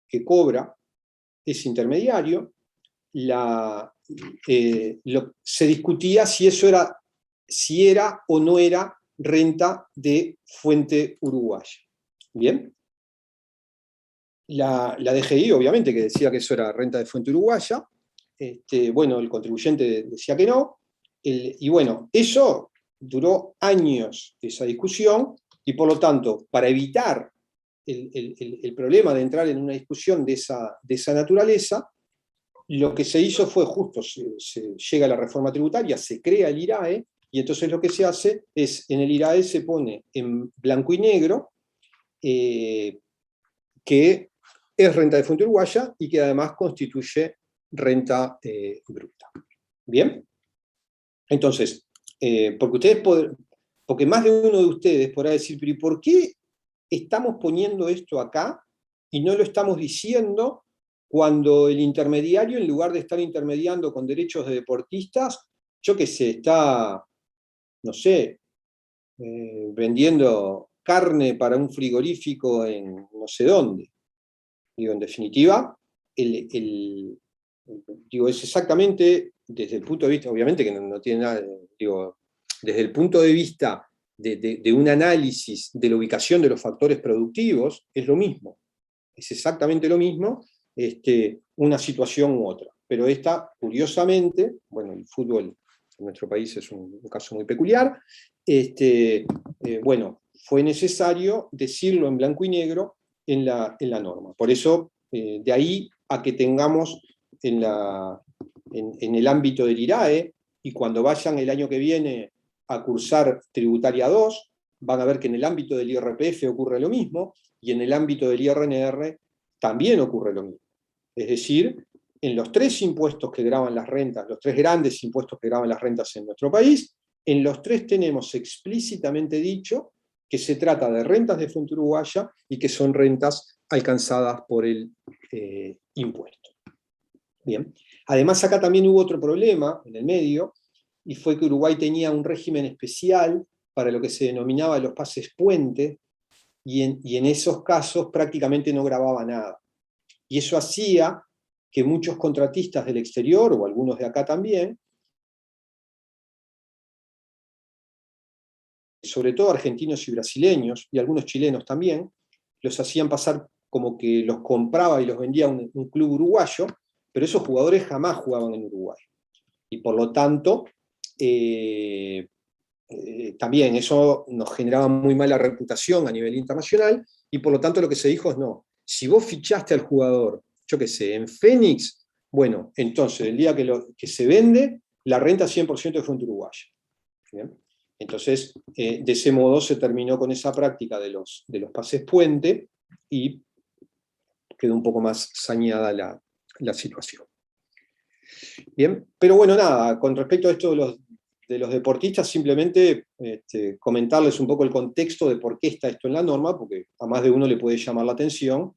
S1: que cobra ese intermediario, se discutía si eso era si era o no era renta de fuente uruguaya. ¿Bien? La DGI, obviamente, que decía que eso era renta de fuente uruguaya. Bueno, el contribuyente decía que no. Y bueno, eso duró años, esa discusión, y por lo tanto, para evitar el problema de entrar en una discusión de esa naturaleza, lo que se hizo fue justo, se llega a la reforma tributaria, se crea el IRAE, y entonces lo que se hace es, en el IRAE se pone en blanco y negro que es renta de fuente uruguaya y que además constituye renta bruta. ¿Bien? Entonces, porque más de uno de ustedes podrá decir, pero ¿y por qué estamos poniendo esto acá y no lo estamos diciendo cuando el intermediario, en lugar de estar intermediando con derechos de deportistas, yo qué sé, está, no sé, vendiendo carne para un frigorífico en no sé dónde? Digo, en definitiva, digo, es exactamente desde el punto de vista, obviamente que no tiene nada, digo, desde el punto de vista de un análisis de la ubicación de los factores productivos, es lo mismo. Es exactamente lo mismo, una situación u otra. Pero esta, curiosamente, bueno, el fútbol en nuestro país es un caso muy peculiar, bueno, fue necesario decirlo en blanco y negro en la norma. Por eso, de ahí a que tengamos en el ámbito del IRAE, y cuando vayan el año que viene a cursar Tributaria 2, van a ver que en el ámbito del IRPF ocurre lo mismo, y en el ámbito del IRNR también ocurre lo mismo. Es decir, en los tres impuestos que gravan las rentas, los tres grandes impuestos que gravan las rentas en nuestro país, en los tres tenemos explícitamente dicho que se trata de rentas de fuente uruguaya y que son rentas alcanzadas por el impuesto. Bien. Además, acá también hubo otro problema en el medio, y fue que Uruguay tenía un régimen especial para lo que se denominaba los pases puente, y en esos casos prácticamente no grababa nada. Y eso hacía que muchos contratistas del exterior, o algunos de acá también, sobre todo argentinos y brasileños, y algunos chilenos también, los hacían pasar como que los compraba y los vendía un club uruguayo, pero esos jugadores jamás jugaban en Uruguay. Y por lo tanto, también eso nos generaba muy mala reputación a nivel internacional, y por lo tanto lo que se dijo es no, si vos fichaste al jugador, yo qué sé, en Fénix, bueno, entonces el día que se vende, la renta 100% de fuente uruguaya. ¿Bien? Entonces, de ese modo se terminó con esa práctica de los pases puente, y quedó un poco más saneada la situación. Bien, pero bueno, nada, con respecto a esto de los deportistas, simplemente comentarles un poco el contexto de por qué está esto en la norma, porque a más de uno le puede llamar la atención,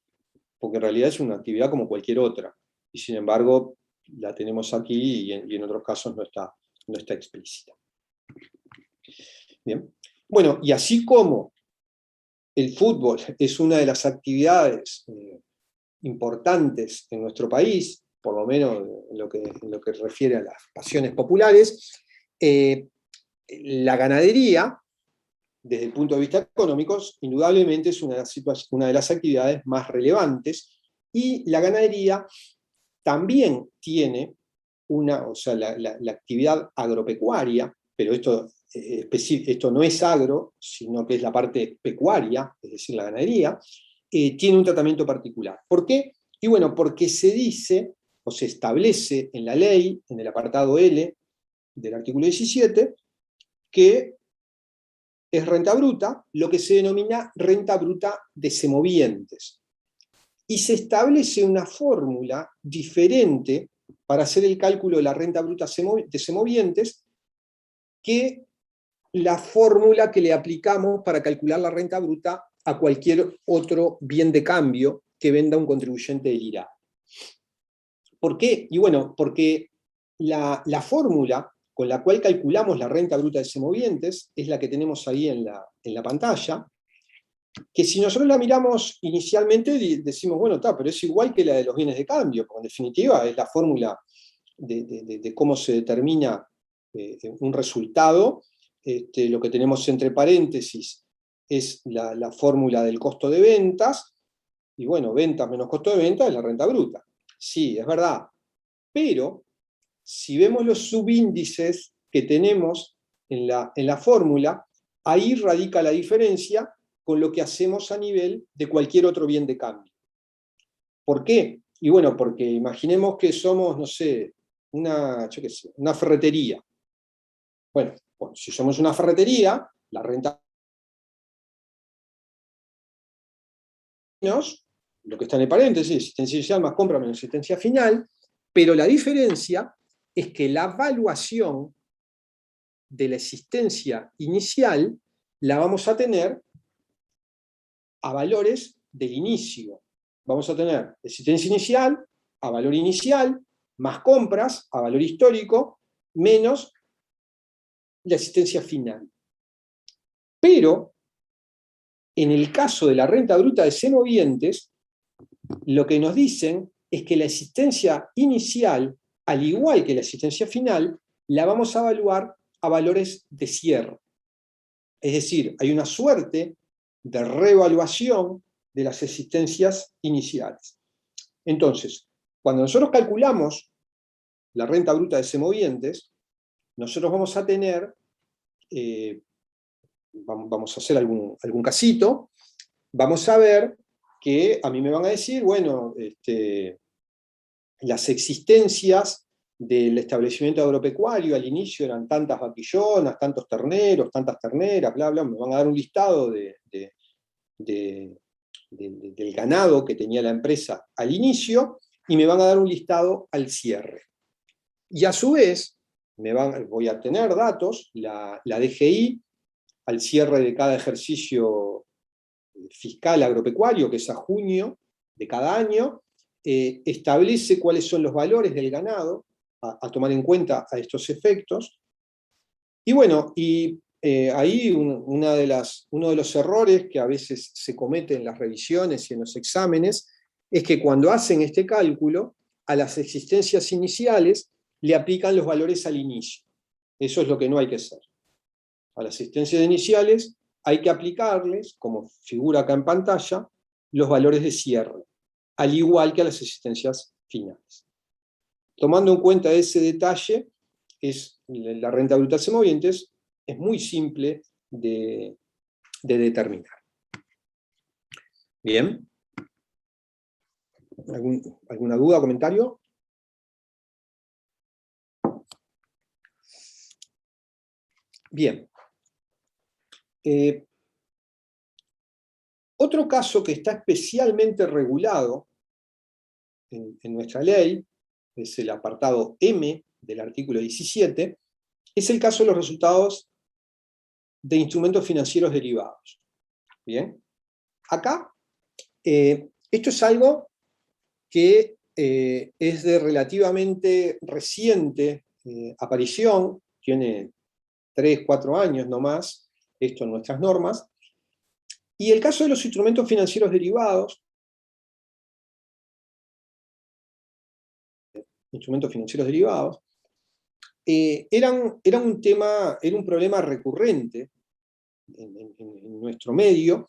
S1: porque en realidad es una actividad como cualquier otra, y sin embargo la tenemos aquí y en otros casos no está explícita. Bien. Bueno, y así como el fútbol es una de las actividades importantes en nuestro país, por lo menos en lo que refiere a las pasiones populares, la ganadería, desde el punto de vista económico, indudablemente es una de las actividades más relevantes, y la ganadería también tiene la actividad agropecuaria, pero esto no es agro, sino que es la parte pecuaria, es decir, la ganadería, tiene un tratamiento particular. ¿Por qué? Y bueno, porque se dice, o se establece en la ley, en el apartado L del artículo 17, que es renta bruta, lo que se denomina renta bruta de semovientes. Y se establece una fórmula diferente para hacer el cálculo de la renta bruta de semovientes que la fórmula que le aplicamos para calcular la renta bruta a cualquier otro bien de cambio que venda un contribuyente del IRA. ¿Por qué? Y bueno, porque la fórmula con la cual calculamos la renta bruta de semovientes es la que tenemos ahí en la pantalla, que si nosotros la miramos inicialmente decimos, bueno, pero es igual que la de los bienes de cambio, porque en definitiva es la fórmula de cómo se determina un resultado, lo que tenemos entre paréntesis es la fórmula del costo de ventas, y bueno, ventas menos costo de ventas es la renta bruta. Sí, es verdad. Pero, si vemos los subíndices que tenemos en la fórmula, ahí radica la diferencia con lo que hacemos a nivel de cualquier otro bien de cambio. ¿Por qué? Y bueno, porque imaginemos que somos, no sé, una ferretería. Bueno, si somos una ferretería, la renta menos, lo que está en el paréntesis, existencia inicial más compra menos existencia final, pero la diferencia es que la evaluación de la existencia inicial la vamos a tener a valores del inicio. Vamos a tener existencia inicial a valor inicial, más compras a valor histórico, menos la existencia final. Pero, en el caso de la renta bruta de semovientes, lo que nos dicen es que la existencia inicial, al igual que la existencia final, la vamos a evaluar a valores de cierre. Es decir, hay una suerte de reevaluación de las existencias iniciales. Entonces, cuando nosotros calculamos la renta bruta de semovientes, nosotros vamos a tener, vamos a hacer algún casito, vamos a ver que a mí me van a decir, bueno, las existencias del establecimiento agropecuario al inicio eran tantas vaquillonas, tantos terneros, tantas terneras, bla, bla, me van a dar un listado del ganado que tenía la empresa al inicio, y me van a dar un listado al cierre. Y a su vez, voy a tener datos, la DGI, al cierre de cada ejercicio fiscal agropecuario, que es a junio de cada año, establece cuáles son los valores del ganado, a tomar en cuenta a estos efectos. Y bueno, ahí uno de los errores que a veces se cometen en las revisiones y en los exámenes, es que cuando hacen este cálculo, a las existencias iniciales le aplican los valores al inicio. Eso es lo que no hay que hacer. A las existencias iniciales hay que aplicarles, como figura acá en pantalla, los valores de cierre, al igual que a las existencias finales. Tomando en cuenta ese detalle, la renta bruta de semovientes es muy simple de determinar. Bien. ¿Alguna duda o comentario? Bien. Otro caso que está especialmente regulado en nuestra ley, es el apartado M del artículo 17, es el caso de los resultados de instrumentos financieros derivados. Bien. Acá, esto es algo que es de relativamente reciente aparición, tiene 3, 4 años nomás, esto en nuestras normas, y el caso de los instrumentos financieros derivados, era un problema recurrente en nuestro medio,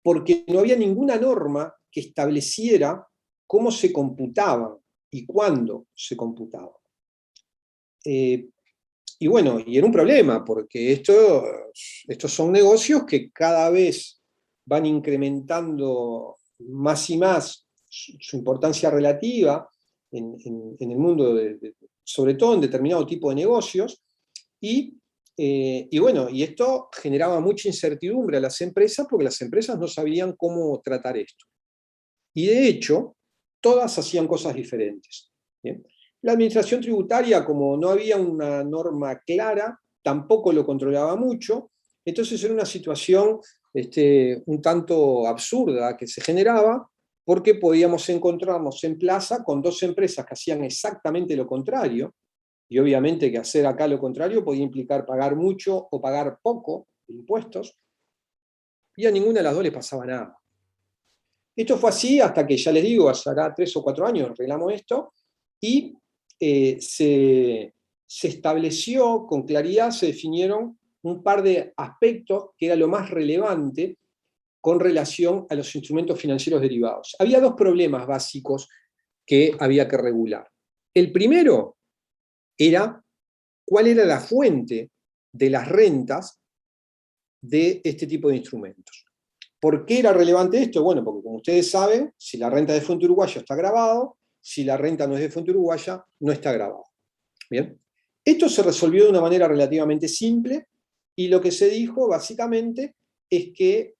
S1: porque no había ninguna norma que estableciera cómo se computaban y cuándo se computaban. Y bueno, y era un problema, porque estos son negocios que cada vez van incrementando más y más su importancia relativa en el mundo, sobre todo en determinado tipo de negocios, y bueno, y esto generaba mucha incertidumbre a las empresas, porque las empresas no sabían cómo tratar esto. Y de hecho, todas hacían cosas diferentes. ¿Bien? La administración tributaria, como no había una norma clara, tampoco lo controlaba mucho, entonces era una situación un tanto absurda que se generaba, porque podíamos encontrarnos en plaza con dos empresas que hacían exactamente lo contrario, y obviamente que hacer acá lo contrario podía implicar pagar mucho o pagar poco de impuestos, y a ninguna de las dos les pasaba nada. Esto fue así hasta que, ya les digo, hará 3 o 4 años arreglamos esto, y se estableció con claridad, se definieron un par de aspectos que era lo más relevante con relación a los instrumentos financieros derivados. Había dos problemas básicos que había que regular. El primero era cuál era la fuente de las rentas de este tipo de instrumentos. ¿Por qué era relevante esto? Bueno, porque como ustedes saben, si la renta es de fuente uruguaya está grabado, si la renta no es de fuente uruguaya, no está grabado. Bien. Esto se resolvió de una manera relativamente simple, y lo que se dijo básicamente es que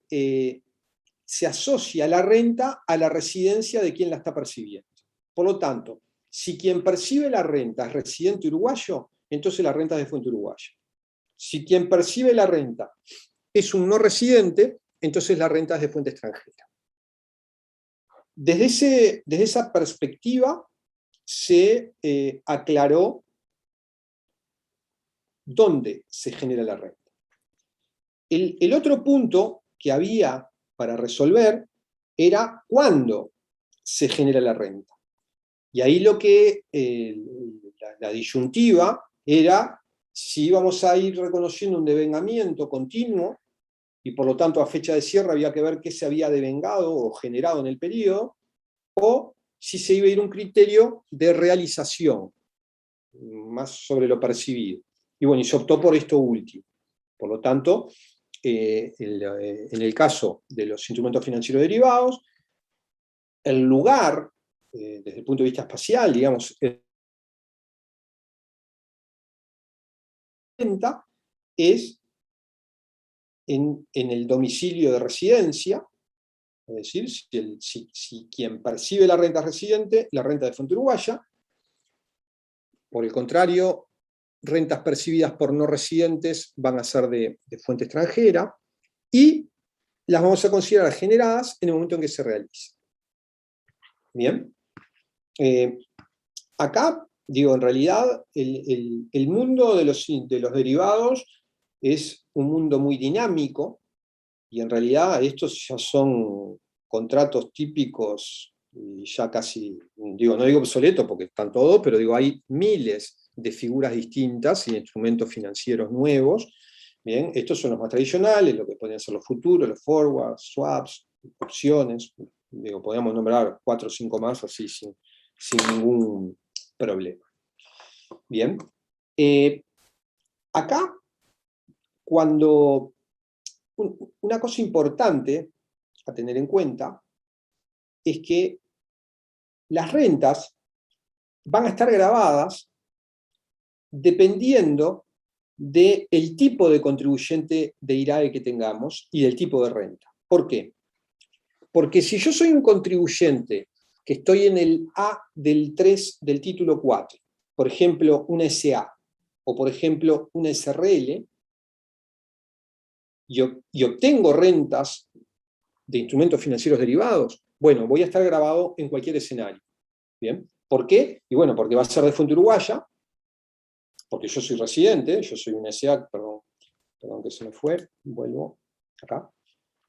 S1: se asocia la renta a la residencia de quien la está percibiendo. Por lo tanto, si quien percibe la renta es residente uruguayo, entonces la renta es de fuente uruguaya. Si quien percibe la renta es un no residente, entonces la renta es de fuente extranjera. Desde esa perspectiva se aclaró dónde se genera la renta. El otro punto que había para resolver era cuándo se genera la renta. Y ahí lo que la disyuntiva era si íbamos a ir reconociendo un devengamiento continuo, y por lo tanto a fecha de cierre había que ver qué se había devengado o generado en el periodo, o si se iba a ir un criterio de realización, más sobre lo percibido. Y bueno, y se optó por esto último. Por lo tanto, en el caso de los instrumentos financieros derivados, el lugar, desde el punto de vista espacial, digamos, es en el domicilio de residencia, es decir, si quien percibe la renta es residente, la renta de fuente uruguaya. Por el contrario, rentas percibidas por no residentes van a ser de fuente extranjera, y las vamos a considerar generadas en el momento en que se realice. Bien. Acá, digo, en realidad, el mundo de los derivados es un mundo muy dinámico, y en realidad estos ya son contratos típicos, y ya casi, digo, no digo obsoletos porque están todos, pero digo, hay miles de figuras distintas y instrumentos financieros nuevos. Bien, estos son los más tradicionales, lo que pueden ser los futuros, los forwards, swaps, opciones. Digo, podríamos nombrar 4 o 5 más así sin ningún problema. Bien. Acá, una cosa importante a tener en cuenta es que las rentas van a estar grabadas dependiendo del tipo de contribuyente de IRAE que tengamos y del tipo de renta. ¿Por qué? Porque si yo soy un contribuyente que estoy en el A del 3 del título 4, por ejemplo, una SA, o por ejemplo, una SRL, y obtengo rentas de instrumentos financieros derivados, bueno, voy a estar grabado en cualquier escenario. ¿Bien? ¿Por qué? Y bueno, porque va a ser de fuente uruguaya, porque yo soy residente, yo soy una SA, perdón que se me fue, vuelvo acá.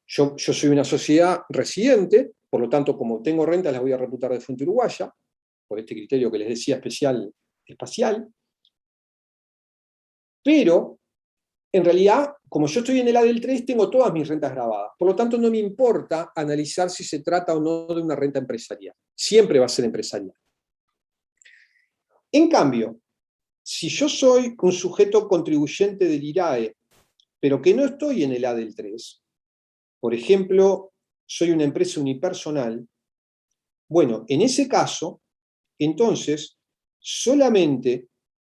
S1: Yo soy una sociedad residente, por lo tanto, como tengo rentas, las voy a reputar de fuente uruguaya, por este criterio que les decía espacial. Pero, en realidad, como yo estoy en el A del 3, tengo todas mis rentas grabadas. Por lo tanto, no me importa analizar si se trata o no de una renta empresarial. Siempre va a ser empresarial. En cambio, si yo soy un sujeto contribuyente del IRAE, pero que no estoy en el A del 3, por ejemplo, soy una empresa unipersonal, bueno, en ese caso, entonces, solamente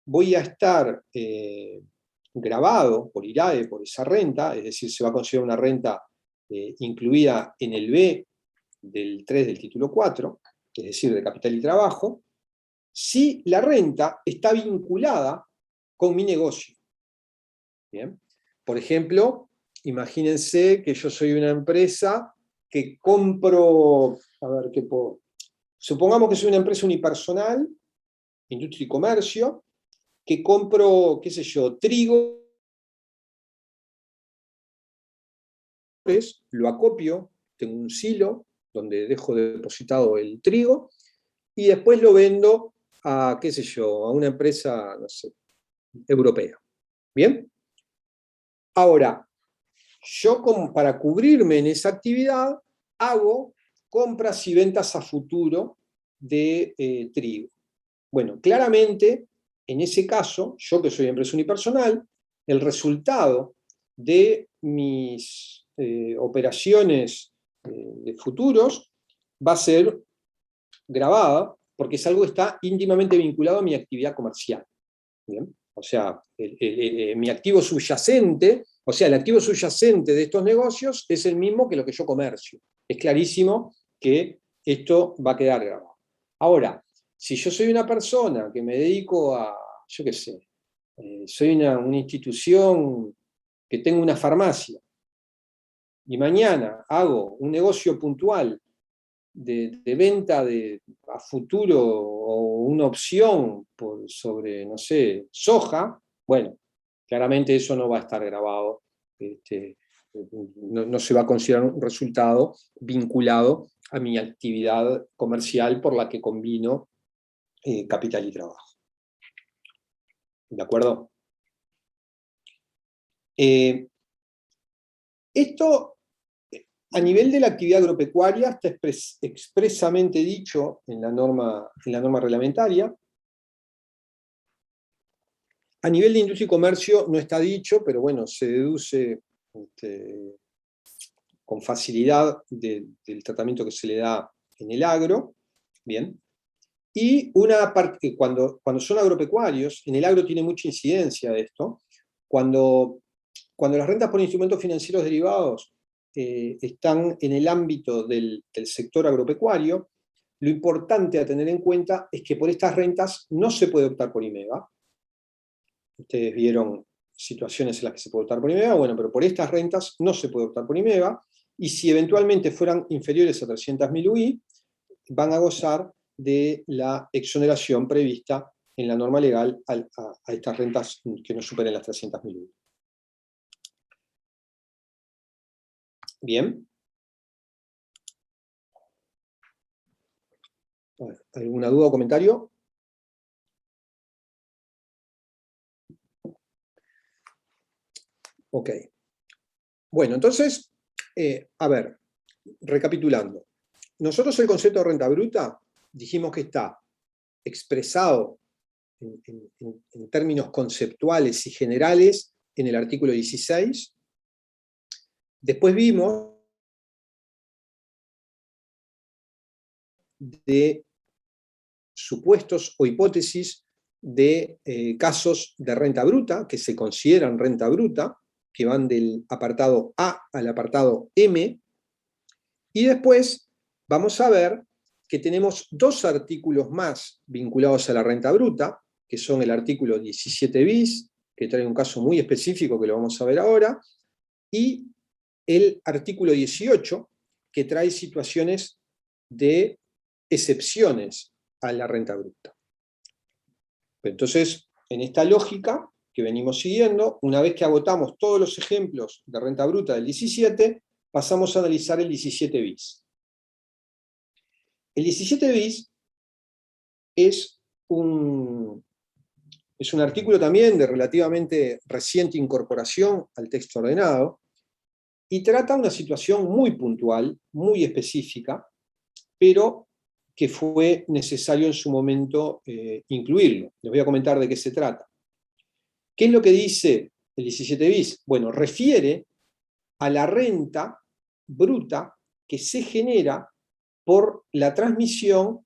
S1: voy a estar grabado por IRAE, por esa renta, es decir, se va a considerar una renta incluida en el B del 3 del título 4, es decir, de capital y trabajo, si la renta está vinculada con mi negocio. Bien. Por ejemplo, imagínense que yo soy una empresa que compro, a ver qué puedo. Supongamos que soy una empresa unipersonal, industria y comercio, que compro, qué sé yo, trigo, lo acopio, tengo un silo donde dejo depositado el trigo, y después lo vendo a, qué sé yo, a una empresa, no sé, europea. ¿Bien? Ahora, yo para cubrirme en esa actividad, hago compras y ventas a futuro de trigo. Bueno, claramente, en ese caso, yo que soy empresa unipersonal, el resultado de mis operaciones de futuros va a ser grabada, porque es algo que está íntimamente vinculado a mi actividad comercial. ¿Bien? O sea, mi activo subyacente, o sea, el activo subyacente de estos negocios es el mismo que lo que yo comercio. Es clarísimo que esto va a quedar grabado. Ahora, si yo soy una persona que me dedico a, yo qué sé, soy una institución que tengo una farmacia, y mañana hago un negocio puntual de venta a futuro o una opción sobre, no sé, soja, bueno, claramente eso no va a estar grabado, no se va a considerar un resultado vinculado a mi actividad comercial por la que combino capital y trabajo. ¿De acuerdo? Esto, a nivel de la actividad agropecuaria, está expresamente dicho en la norma reglamentaria. A nivel de industria y comercio no está dicho, pero bueno, se deduce con facilidad del tratamiento que se le da en el agro. Bien. Y una parte, cuando son agropecuarios, en el agro tiene mucha incidencia de esto, cuando las rentas por instrumentos financieros derivados están en el ámbito del sector agropecuario, lo importante a tener en cuenta es que por estas rentas no se puede optar por IMEVA. Ustedes vieron situaciones en las que se puede optar por IMEVA, bueno, pero por estas rentas no se puede optar por IMEVA, y si eventualmente fueran inferiores a 300.000 UI, van a gozar de la exoneración prevista en la norma legal a estas rentas que no superen las 300.000 UI. Bien. ¿Alguna duda o comentario? Ok. Bueno, entonces, a ver, recapitulando. Nosotros el concepto de renta bruta dijimos que está expresado en términos conceptuales y generales en el artículo 16. Después vimos de supuestos o hipótesis de casos de renta bruta, que se consideran renta bruta, que van del apartado A al apartado M, y después vamos a ver que tenemos dos artículos más vinculados a la renta bruta, que son el artículo 17 bis, que trae un caso muy específico que lo vamos a ver ahora, y el artículo 18, que trae situaciones de excepciones a la renta bruta. Entonces, en esta lógica que venimos siguiendo, una vez que agotamos todos los ejemplos de renta bruta del 17, pasamos a analizar el 17 bis. El 17 bis es un artículo también de relativamente reciente incorporación al texto ordenado, y trata una situación muy puntual, muy específica, pero que fue necesario en su momento incluirlo. Les voy a comentar de qué se trata. ¿Qué es lo que dice el 17 bis? Bueno, refiere a la renta bruta que se genera por la transmisión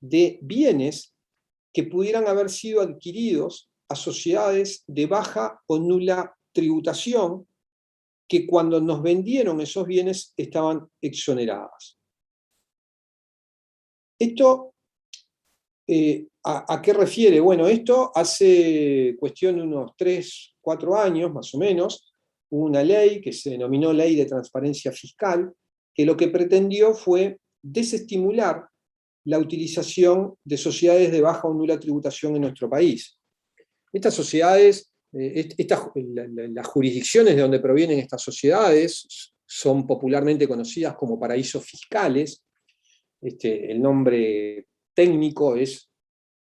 S1: de bienes que pudieran haber sido adquiridos a sociedades de baja o nula tributación, que cuando nos vendieron esos bienes estaban exoneradas. ¿Esto a qué refiere? Bueno, esto hace cuestión de unos 3, 4 años, más o menos, hubo una ley que se denominó Ley de Transparencia Fiscal, que lo que pretendió fue desestimular la utilización de sociedades de baja o nula tributación en nuestro país. Estas sociedades, las jurisdicciones de donde provienen estas sociedades son popularmente conocidas como paraísos fiscales. El nombre técnico es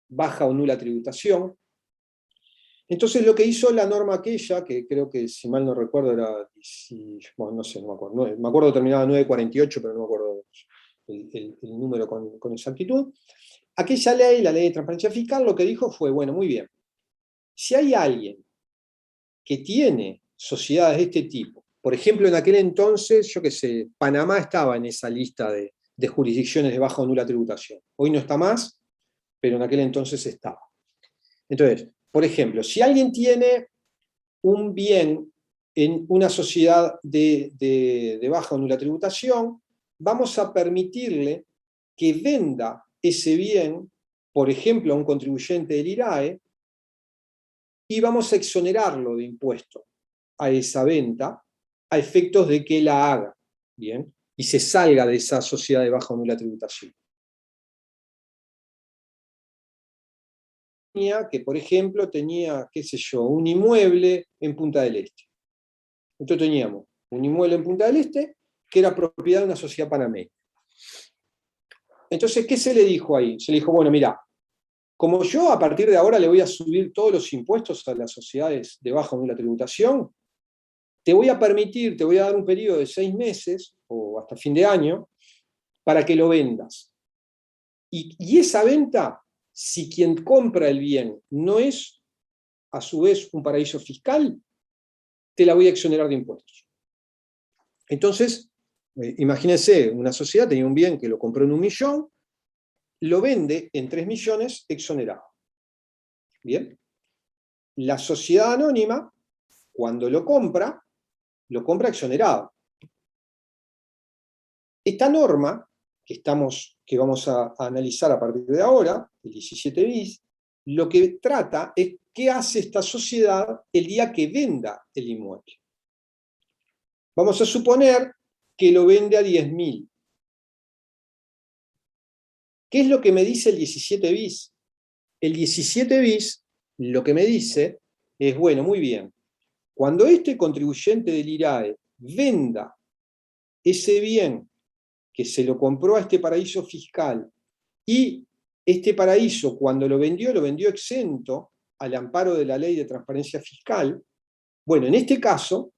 S1: baja o nula tributación. Entonces lo que hizo la norma aquella, que creo que si mal no recuerdo era, bueno, no sé, no me acuerdo, me acuerdo que terminaba 948, pero no me acuerdo el número con exactitud. Aquella ley, la ley de transparencia fiscal, lo que dijo fue, bueno, muy bien, si hay alguien que tiene sociedades de este tipo, por ejemplo, en aquel entonces, yo qué sé, Panamá estaba en esa lista de jurisdicciones de baja o nula tributación. Hoy no está más, pero en aquel entonces estaba. Entonces, por ejemplo, si alguien tiene un bien en una sociedad de baja o nula tributación, vamos a permitirle que venda ese bien, por ejemplo, a un contribuyente del IRAE, y vamos a exonerarlo de impuesto a esa venta a efectos de que la haga, ¿bien? Y se salga de esa sociedad de baja o nula tributación. Que, por ejemplo, tenía, qué sé yo, un inmueble en Punta del Este. Entonces teníamos un inmueble en Punta del Este que era propiedad de una sociedad panameña. Entonces, ¿qué se le dijo ahí? Se le dijo, bueno, mira, como yo a partir de ahora le voy a subir todos los impuestos a las sociedades de baja o nula tributación, te voy a permitir, te voy a dar un periodo de 6 meses o hasta fin de año para que lo vendas. Y esa venta, si quien compra el bien no es a su vez un paraíso fiscal, te la voy a exonerar de impuestos. Entonces, imagínense, una sociedad tenía un bien que lo compró en 1 millón, lo vende en 3 millones exonerado. Bien. La sociedad anónima, cuando lo compra exonerado. Esta norma, que vamos a analizar a partir de ahora, el 17 bis, lo que trata es qué hace esta sociedad el día que venda el inmueble. Vamos a suponer que lo vende a 10.000. ¿Qué es lo que me dice el 17 bis? El 17 bis lo que me dice es, bueno, muy bien, cuando este contribuyente del IRAE venda ese bien que se lo compró a este paraíso fiscal y este paraíso cuando lo vendió exento al amparo de la ley de transparencia fiscal, bueno, en este caso,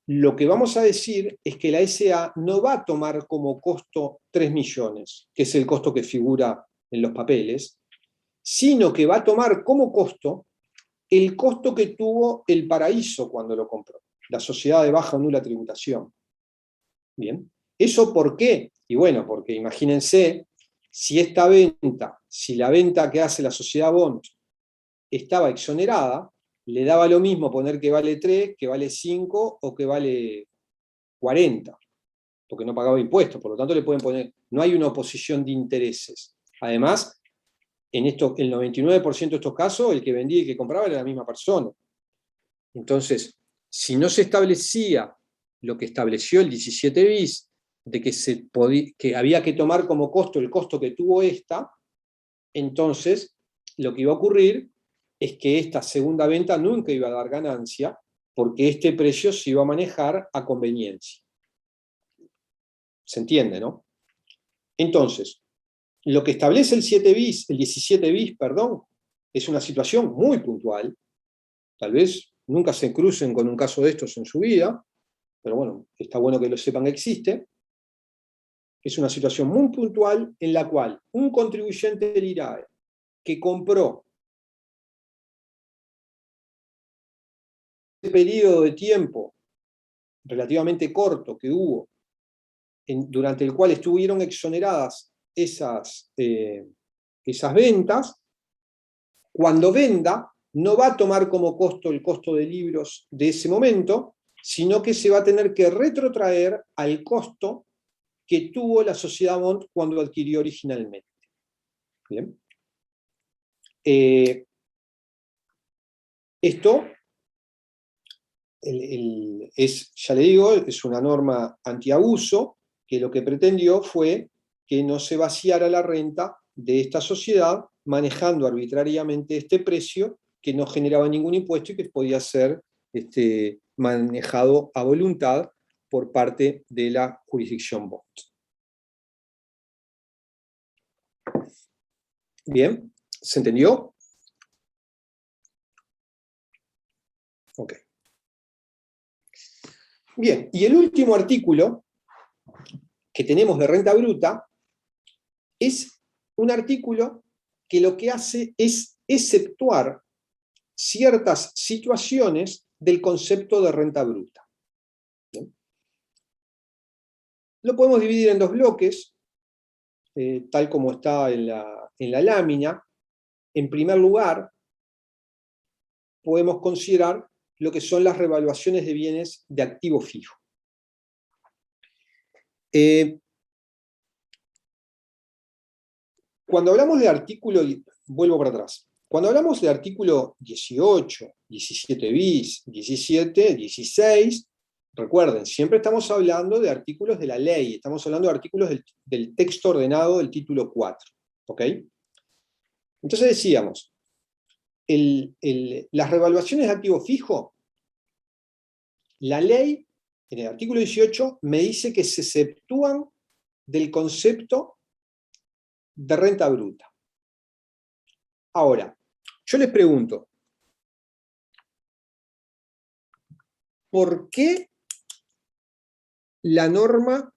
S1: lo que vamos a decir es que la SA no va a tomar como costo 3 millones, que es el costo que figura en los papeles, sino que va a tomar como costo el costo que tuvo el paraíso cuando lo compró, la sociedad de baja o nula tributación. Bien, ¿eso por qué? Y bueno, porque imagínense, si la venta que hace la sociedad Bond estaba exonerada, le daba lo mismo poner que vale 3, que vale 5 o que vale 40, porque no pagaba impuestos, por lo tanto le pueden poner, no hay una oposición de intereses. Además, el 99% de estos casos, el que vendía y el que compraba era la misma persona. Entonces, si no se establecía lo que estableció el 17 bis, de que había que tomar como costo el costo que tuvo esta, entonces lo que iba a ocurrir es que esta segunda venta nunca iba a dar ganancia, porque este precio se iba a manejar a conveniencia. ¿Se entiende, no? Entonces, lo que establece el 17 bis, es una situación muy puntual. Tal vez nunca se crucen con un caso de estos en su vida, pero bueno, está bueno que lo sepan que existe. Es una situación muy puntual en la cual un contribuyente del IRAE que compró ese periodo de tiempo relativamente corto que hubo, durante el cual estuvieron exoneradas esas ventas, cuando venda, no va a tomar como costo el costo de libros de ese momento, sino que se va a tener que retrotraer al costo que tuvo la sociedad Bond cuando adquirió originalmente. Bien. Esto ya le digo, es una norma antiabuso que lo que pretendió fue que no se vaciara la renta de esta sociedad manejando arbitrariamente este precio que no generaba ningún impuesto y que podía ser manejado a voluntad por parte de la jurisdicción Bond. Bien, ¿se entendió? Ok. Bien, y el último artículo que tenemos de renta bruta es un artículo que lo que hace es exceptuar ciertas situaciones del concepto de renta bruta. ¿Bien? Lo podemos dividir en dos bloques, tal como está en la lámina. En primer lugar, podemos considerar lo que son las revaluaciones de bienes de activo fijo. Cuando hablamos de artículo, vuelvo para atrás, cuando hablamos de artículo 18, 17 bis, 17, 16, recuerden, siempre estamos hablando de artículos de la ley, estamos hablando de artículos del texto ordenado del título 4. ¿Ok? Entonces decíamos, las revaluaciones de activo fijo, la ley, en el artículo 18, me dice que se exceptúan del concepto de renta bruta. Ahora, yo les pregunto, ¿por qué la norma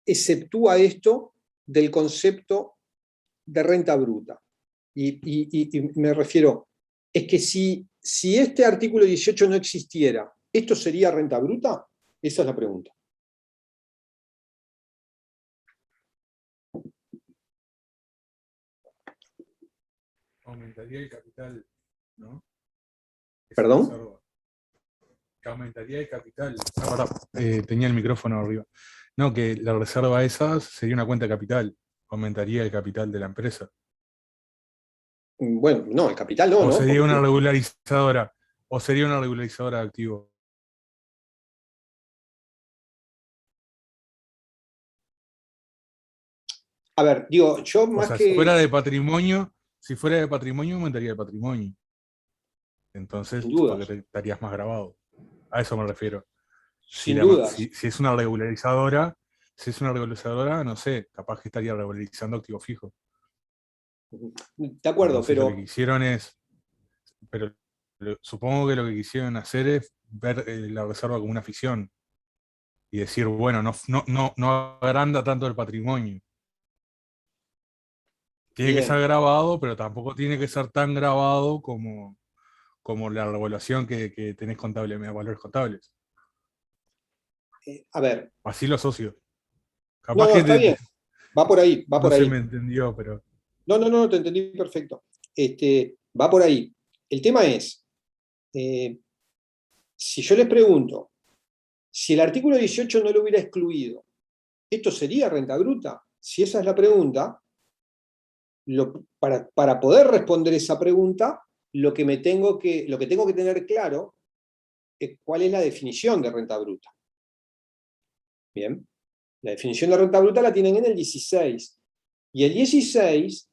S1: exceptúa esto del concepto de renta bruta? Y me refiero, es que si este artículo 18 no existiera, ¿esto sería renta bruta? Esa es la pregunta.
S3: Aumentaría el capital, ¿no?
S1: ¿Perdón?
S3: Que aumentaría el capital. Tenía el micrófono arriba. No, que la reserva esa sería una cuenta de capital. Aumentaría el capital de la empresa.
S1: Bueno, no, el capital no,
S3: O
S1: ¿no?
S3: sería
S1: Porque
S3: una regularizadora. O sería una regularizadora de activos.
S1: a ver, digo, yo
S3: O
S1: más
S3: sea,
S1: que...
S3: si fuera de patrimonio, aumentaría el patrimonio. Entonces,
S1: Sin dudas.
S3: porque estarías más grabado. A eso me refiero.
S1: Sin dudas.
S3: Si es una regularizadora, no sé, capaz que estaría regularizando activo fijo.
S1: De acuerdo,
S3: Entonces, lo
S1: pero...
S3: que quisieron es, pero supongo que lo que quisieron hacer es ver la reserva como una ficción y decir, bueno, no agranda tanto el patrimonio. Tiene que
S1: Bien.
S3: ser grabado, pero tampoco tiene que ser tan grabado como la revaluación que tenés contable, valores contables.
S1: A ver.
S3: Así lo asocio. Capaz
S1: No,
S3: que
S1: está bien. Va por ahí, va
S3: no
S1: por
S3: se
S1: ahí.
S3: me entendió, pero...
S1: No, te entendí perfecto. Va por ahí. El tema es, si yo les pregunto, si el artículo 18 no lo hubiera excluido, ¿esto sería renta bruta? Si esa es la pregunta, para poder responder esa pregunta, lo que tengo que tener claro es cuál es la definición de renta bruta. Bien, la definición de renta bruta la tienen en el 16. Y el 16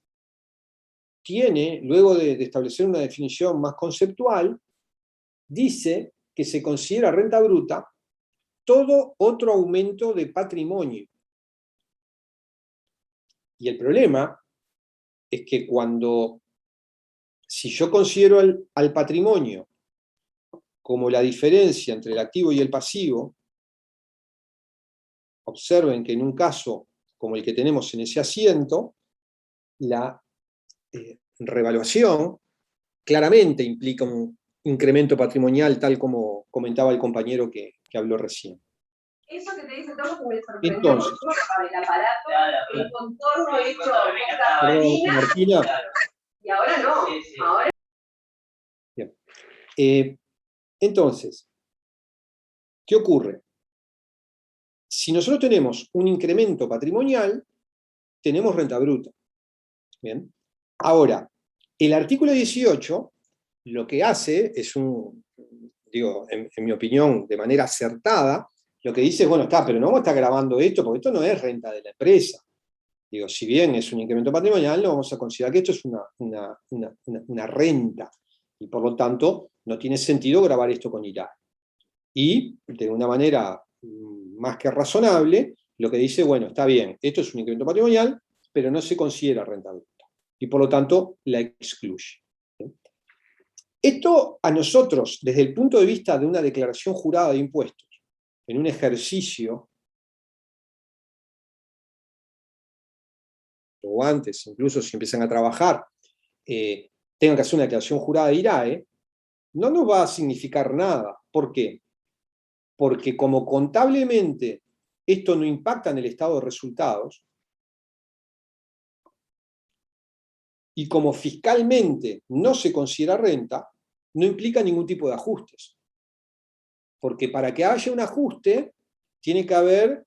S1: tiene, luego de establecer una definición más conceptual, dice que se considera renta bruta todo otro aumento de patrimonio. Y el problema es que si yo considero al patrimonio como la diferencia entre el activo y el pasivo, observen que en un caso como el que tenemos en ese asiento, la revaluación claramente implica un incremento patrimonial, tal como comentaba el compañero que habló recién.
S6: Eso que te dice todo me sorprendió.
S1: Entonces,
S6: el aparato, el contorno hecho
S1: perdón, Martina.
S6: Y ahora no. Ahora...
S1: Bien. Entonces, ¿qué ocurre? Si nosotros tenemos un incremento patrimonial, tenemos renta bruta. Bien. Ahora, el artículo 18 lo que hace es en mi opinión, de manera acertada, lo que dice es, bueno, pero no vamos a estar grabando esto, porque esto no es renta de la empresa. Digo, si bien es un incremento patrimonial, no vamos a considerar que esto es una renta, y por lo tanto no tiene sentido grabar esto con IRAR. Y de una manera más que razonable, lo que dice, bueno, está bien, esto es un incremento patrimonial, pero no se considera renta bruta, y por lo tanto la excluye. Esto a nosotros, desde el punto de vista de una declaración jurada de impuestos, en un ejercicio, o antes, incluso si empiezan a trabajar, tengan que hacer una declaración jurada de IRAE, no nos va a significar nada. ¿Por qué? Porque como contablemente esto no impacta en el estado de resultados, y como fiscalmente no se considera renta, no implica ningún tipo de ajustes. Porque para que haya un ajuste, tiene que haber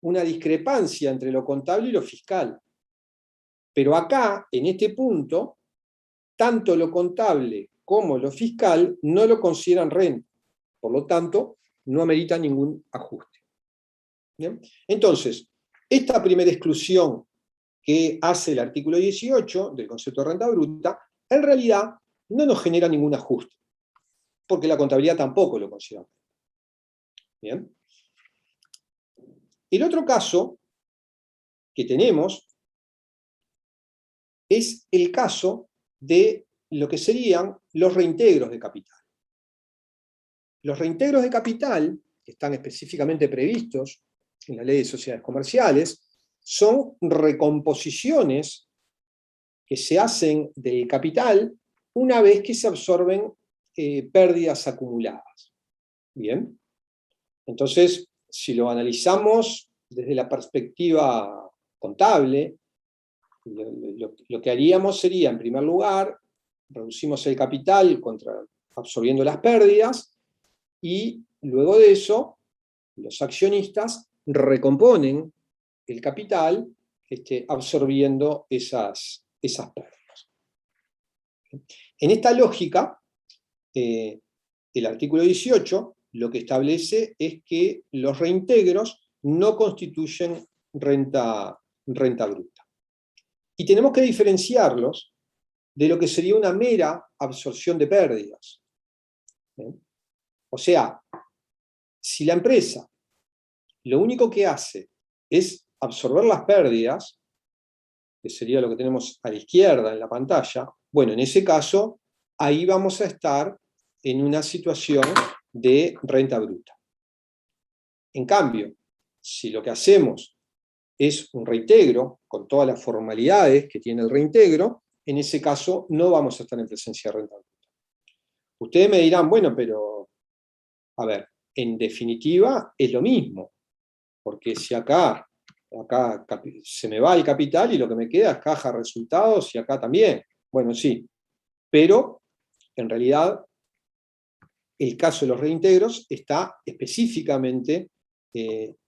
S1: una discrepancia entre lo contable y lo fiscal. Pero acá, en este punto, tanto lo contable como lo fiscal no lo consideran renta. Por lo tanto, no amerita ningún ajuste. ¿Bien? Entonces, esta primera exclusión que hace el artículo 18 del concepto de renta bruta, en realidad no nos genera ningún ajuste, porque la contabilidad tampoco lo considera. ¿Bien? El otro caso que tenemos es el caso de lo que serían los reintegros de capital. Los reintegros de capital, que están específicamente previstos en la Ley de Sociedades Comerciales, son recomposiciones que se hacen del capital una vez que se absorben pérdidas acumuladas. Bien, entonces, si lo analizamos desde la perspectiva contable, lo que haríamos sería, en primer lugar, reducimos el capital absorbiendo las pérdidas, y luego de eso, los accionistas recomponen el capital absorbiendo esas pérdidas. En esta lógica, el artículo 18 lo que establece es que los reintegros no constituyen renta bruta. Y tenemos que diferenciarlos de lo que sería una mera absorción de pérdidas. O sea, si la empresa lo único que hace es absorber las pérdidas, que sería lo que tenemos a la izquierda en la pantalla, bueno, en ese caso, ahí vamos a estar en una situación de renta bruta. En cambio, si lo que hacemos es un reintegro, con todas las formalidades que tiene el reintegro, en ese caso no vamos a estar en presencia de renta bruta. Ustedes me dirán, bueno, pero, a ver, en definitiva es lo mismo, porque si acá se me va el capital y lo que me queda es caja, resultados, y acá también. Bueno, sí, pero en realidad el caso de los reintegros está específicamente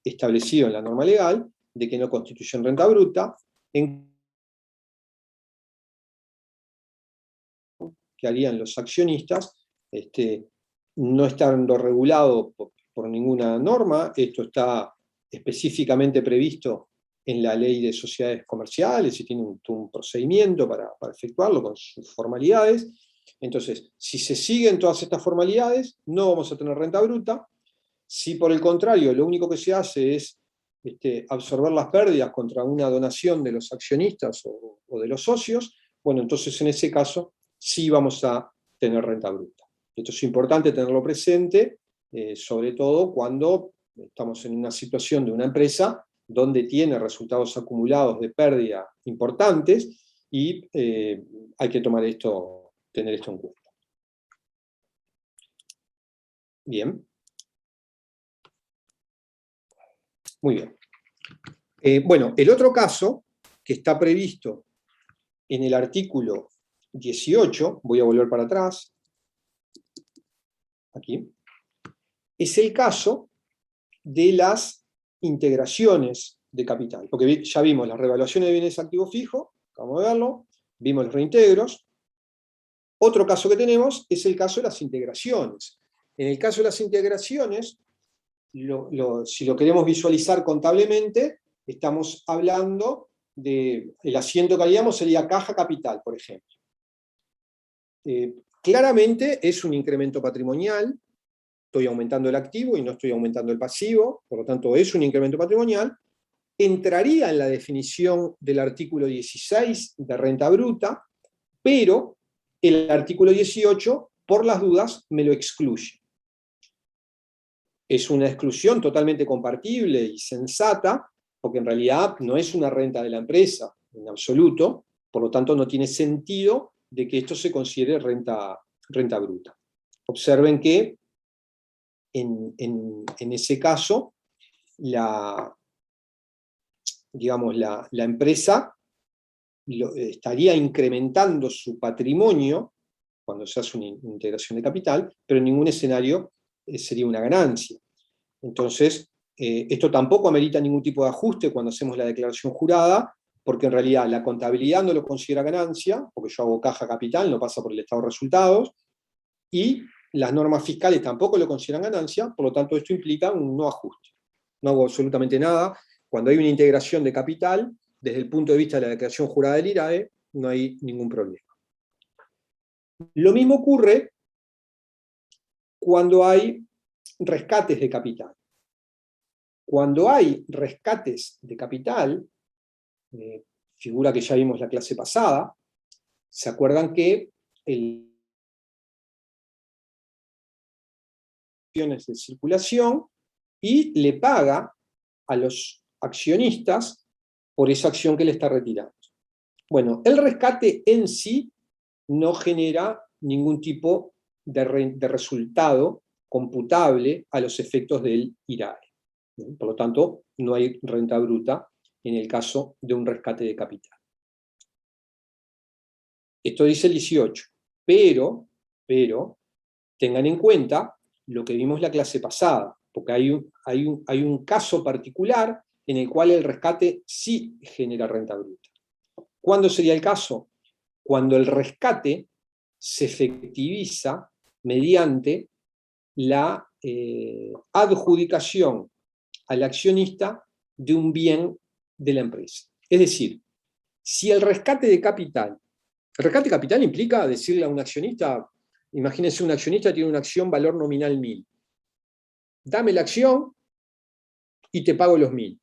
S1: establecido en la norma legal de que no constituyen renta bruta, que harían los accionistas, no estando regulado por ninguna norma. Esto está específicamente previsto en la Ley de Sociedades Comerciales y tiene un procedimiento para efectuarlo con sus formalidades. Entonces, si se siguen todas estas formalidades, no vamos a tener renta bruta. Si por el contrario, lo único que se hace es absorber las pérdidas contra una donación de los accionistas o de los socios, bueno, entonces en ese caso sí vamos a tener renta bruta. Esto es importante tenerlo presente, sobre todo cuando estamos en una situación de una empresa donde tiene resultados acumulados de pérdida importantes, y hay que tener esto en cuenta. Bien. Muy bien. Bueno, el otro caso que está previsto en el artículo 18, voy a volver para atrás, aquí, es el caso de las integraciones de capital. Porque ya vimos las revaluaciones de bienes activos fijos, acabamos de verlo, vimos los reintegros. Otro caso que tenemos es el caso de las integraciones. En el caso de las integraciones, si lo queremos visualizar contablemente, estamos hablando del asiento que haríamos sería caja capital, por ejemplo. Claramente es un incremento patrimonial, estoy aumentando el activo y no estoy aumentando el pasivo, por lo tanto es un incremento patrimonial, entraría en la definición del artículo 16 de renta bruta, pero el artículo 18, por las dudas, me lo excluye. Es una exclusión totalmente compartible y sensata, porque en realidad no es una renta de la empresa, en absoluto, por lo tanto no tiene sentido de que esto se considere renta bruta. Observen que en ese caso, digamos, la empresa estaría incrementando su patrimonio cuando se hace una integración de capital, pero en ningún escenario sería una ganancia. Entonces, esto tampoco amerita ningún tipo de ajuste cuando hacemos la declaración jurada, porque en realidad la contabilidad no lo considera ganancia, porque yo hago caja capital, no pasa por el estado de resultados, y las normas fiscales tampoco lo consideran ganancia, por lo tanto esto implica un no ajuste. No hago absolutamente nada. Cuando hay una integración de capital, desde el punto de vista de la declaración jurada del IRAE, no hay ningún problema. Lo mismo ocurre cuando hay rescates de capital. Cuando hay rescates de capital, figura que ya vimos la clase pasada, ¿se acuerdan que de circulación y le paga a los accionistas por esa acción que le está retirando? Bueno, el rescate en sí no genera ningún tipo de resultado computable a los efectos del IRAE. Por lo tanto, no hay renta bruta en el caso de un rescate de capital. Esto dice el 18, pero tengan en cuenta lo que vimos la clase pasada, porque hay un caso particular en el cual el rescate sí genera renta bruta. ¿Cuándo sería el caso? Cuando el rescate se efectiviza mediante la adjudicación al accionista de un bien de la empresa. Es decir, si el rescate de capital implica decirle a un accionista, imagínense un accionista tiene una acción valor nominal 1000. Dame la acción y te pago los 1000.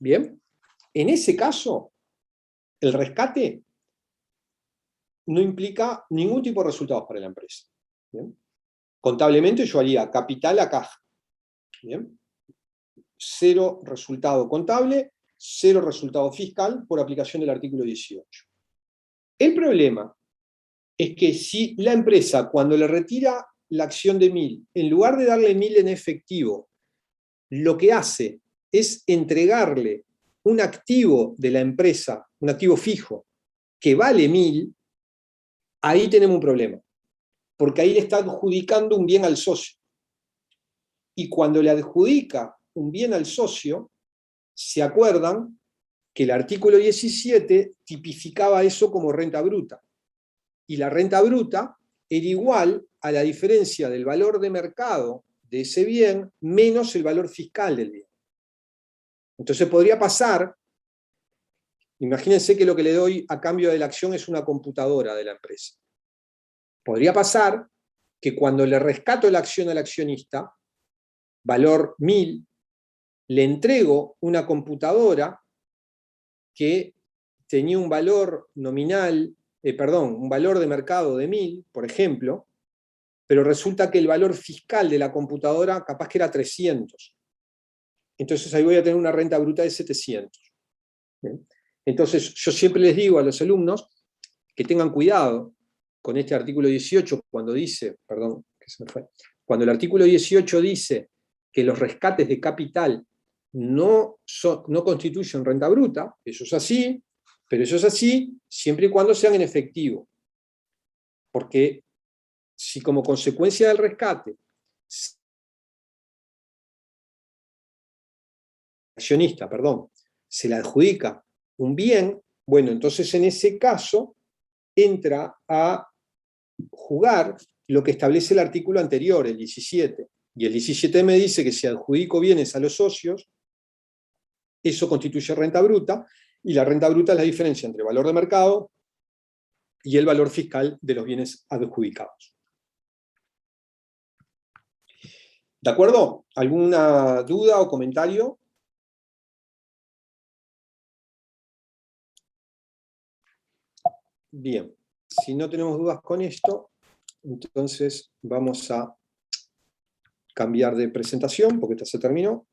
S1: Bien, en ese caso, el rescate no implica ningún tipo de resultados para la empresa. ¿Bien? Contablemente yo haría capital a caja. ¿Bien? 0 resultado contable, 0 resultado fiscal por aplicación del artículo 18. El problema es que si la empresa, cuando le retira la acción de 1000, en lugar de darle 1000 en efectivo, lo que hace es entregarle un activo de la empresa, un activo fijo, que vale 1000, ahí tenemos un problema. Porque ahí le está adjudicando un bien al socio. Y cuando le adjudica un bien al socio, se acuerdan que el artículo 17 tipificaba eso como renta bruta. Y la renta bruta era igual a la diferencia del valor de mercado de ese bien menos el valor fiscal del bien. Entonces podría pasar, imagínense que lo que le doy a cambio de la acción es una computadora de la empresa. Podría pasar que cuando le rescato la acción al accionista, valor 1000, le entrego una computadora que tenía un valor nominal, un valor de mercado de 1000, por ejemplo, pero resulta que el valor fiscal de la computadora capaz que era 300. Entonces ahí voy a tener una renta bruta de 700. ¿Bien? Entonces yo siempre les digo a los alumnos que tengan cuidado con este artículo 18 cuando dice, cuando el artículo 18 dice que los rescates de capital no constituyen renta bruta, eso es así, pero eso es así siempre y cuando sean en efectivo. Porque si como consecuencia del rescate accionista, se le adjudica un bien, bueno, entonces en ese caso entra a jugar lo que establece el artículo anterior, el 17. Y el 17 me dice que si adjudico bienes a los socios, eso constituye renta bruta, y la renta bruta es la diferencia entre el valor de mercado y el valor fiscal de los bienes adjudicados. ¿De acuerdo? ¿Alguna duda o comentario? Bien. si no tenemos dudas con esto, entonces vamos a cambiar de presentación, porque esta se terminó.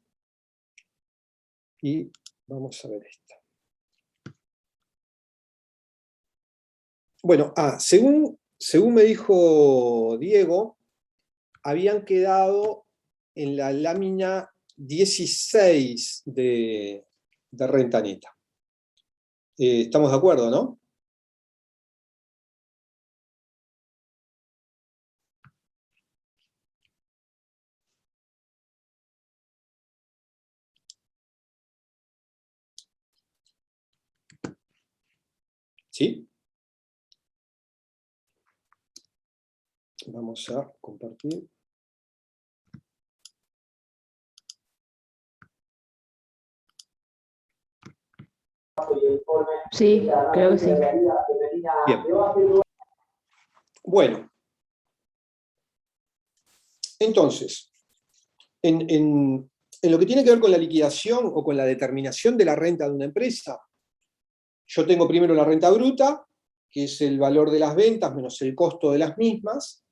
S1: Y vamos a ver esta. Bueno, según me dijo Diego, habían quedado en la lámina 16 de renta neta. ¿Estamos de acuerdo, no? ¿Sí? Vamos a compartir.
S2: Sí, creo que sí.
S1: Bien. Bueno. Entonces, en lo que tiene que ver con la liquidación o con la determinación de la renta de una empresa, yo tengo primero la renta bruta, que es el valor de las ventas menos el costo de las mismas.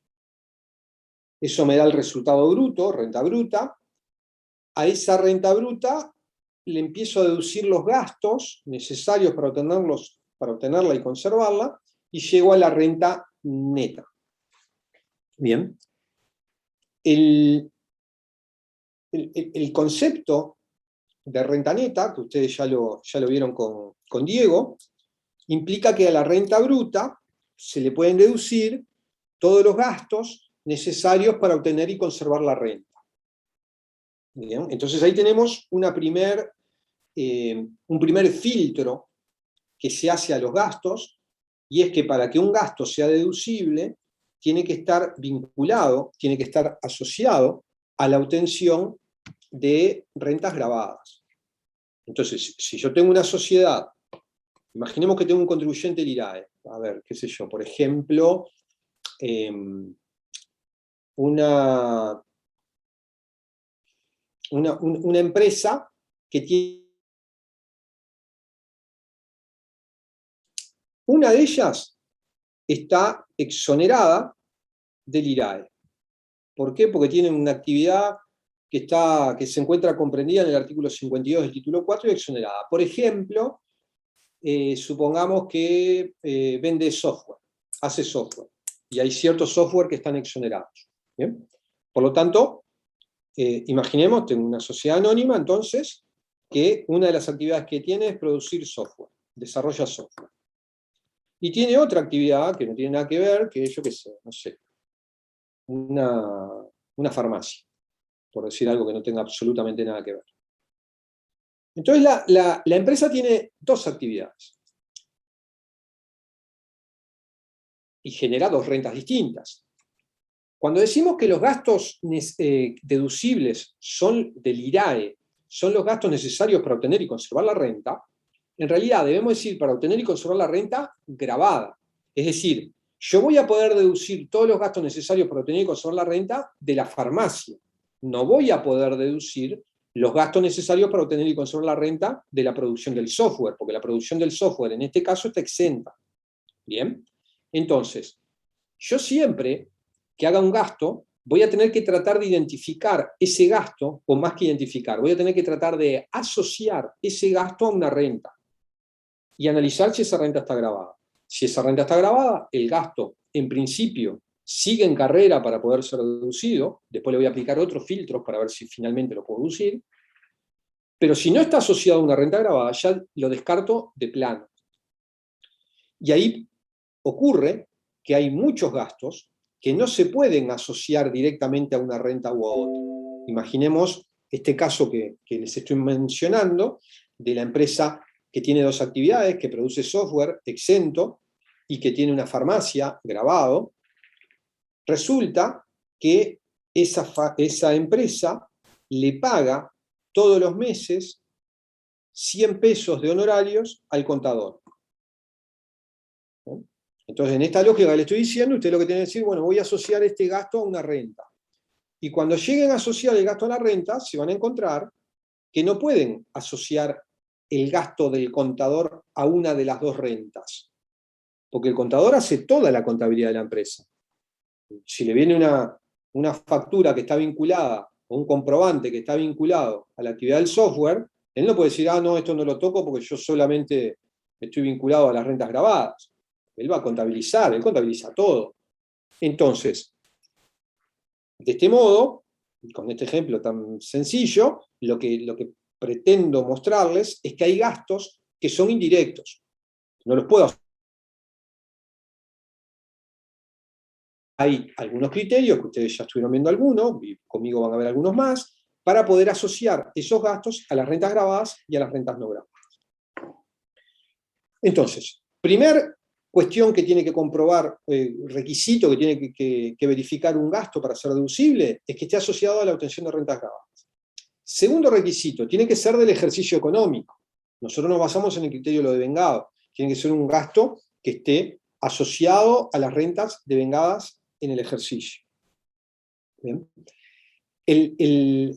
S1: Eso me da el resultado bruto, renta bruta. A esa renta bruta le empiezo a deducir los gastos necesarios para obtenerla y conservarla, y llego a la renta neta. Bien. El concepto de renta neta, que ustedes ya lo vieron con Diego, implica que a la renta bruta se le pueden deducir todos los gastos necesarios para obtener y conservar la renta. Bien, entonces ahí tenemos un primer filtro que se hace a los gastos, y es que para que un gasto sea deducible, tiene que estar vinculado, tiene que estar asociado a la obtención de rentas gravadas. Entonces, si yo tengo una sociedad, imaginemos que tengo un contribuyente del IRAE, a ver, qué sé yo, por ejemplo, una empresa que tiene... Una de ellas está exonerada del IRAE. ¿Por qué? Porque tienen una actividad que se encuentra comprendida en el artículo 52 del título 4 y exonerada. Por ejemplo, supongamos que vende software, hace software, y hay ciertos software que están exonerados. ¿Bien? Por lo tanto, imaginemos, tengo una sociedad anónima, entonces, que una de las actividades que tiene es producir software, desarrolla software. Y tiene otra actividad que no tiene nada que ver, que es, yo qué sé, no sé, una farmacia, por decir algo que no tenga absolutamente nada que ver. Entonces la empresa tiene dos actividades y genera dos rentas distintas. Cuando decimos que los gastos deducibles son del IRAE, son los gastos necesarios para obtener y conservar la renta, en realidad debemos decir para obtener y conservar la renta gravada. Es decir, yo voy a poder deducir todos los gastos necesarios para obtener y conservar la renta de la farmacia. No voy a poder deducir los gastos necesarios para obtener y conservar la renta de la producción del software, porque la producción del software en este caso está exenta. ¿Bien? Entonces, yo siempre que haga un gasto, voy a tener que tratar de identificar ese gasto, o más que identificar, voy a tener que tratar de asociar ese gasto a una renta y analizar si esa renta está gravada. Si esa renta está gravada, el gasto, en principio, sigue en carrera para poder ser deducido, después le voy a aplicar otros filtros para ver si finalmente lo puedo deducir, pero si no está asociado a una renta gravada, ya lo descarto de plano. Y ahí ocurre que hay muchos gastos que no se pueden asociar directamente a una renta u a otra. Imaginemos este caso que les estoy mencionando, de la empresa que tiene dos actividades, que produce software exento y que tiene una farmacia gravado. Resulta que esa empresa le paga todos los meses 100 pesos de honorarios al contador. Entonces, en esta lógica que le estoy diciendo, usted lo que tiene que decir, bueno, voy a asociar este gasto a una renta. Y cuando lleguen a asociar el gasto a la renta, se van a encontrar que no pueden asociar el gasto del contador a una de las dos rentas. porque el contador hace toda la contabilidad de la empresa. Si le viene una factura que está vinculada, o un comprobante que está vinculado a la actividad del software, él no puede decir, no, esto no lo toco porque yo solamente estoy vinculado a las rentas grabadas. Él va a contabilizar, él contabiliza todo. Entonces, de este modo, con este ejemplo tan sencillo, lo que pretendo mostrarles es que hay gastos que son indirectos. No los puedo hacer. Hay algunos criterios, que ustedes ya estuvieron viendo algunos, y conmigo van a ver algunos más, para poder asociar esos gastos a las rentas grabadas y a las rentas no grabadas. Entonces, primer cuestión que tiene que comprobar, requisito que tiene que verificar un gasto para ser deducible, es que esté asociado a la obtención de rentas grabadas. Segundo requisito, tiene que ser del ejercicio económico. Nosotros nos basamos en el criterio de lo devengado. Tiene que ser un gasto que esté asociado a las rentas devengadas en el ejercicio. ¿Bien? El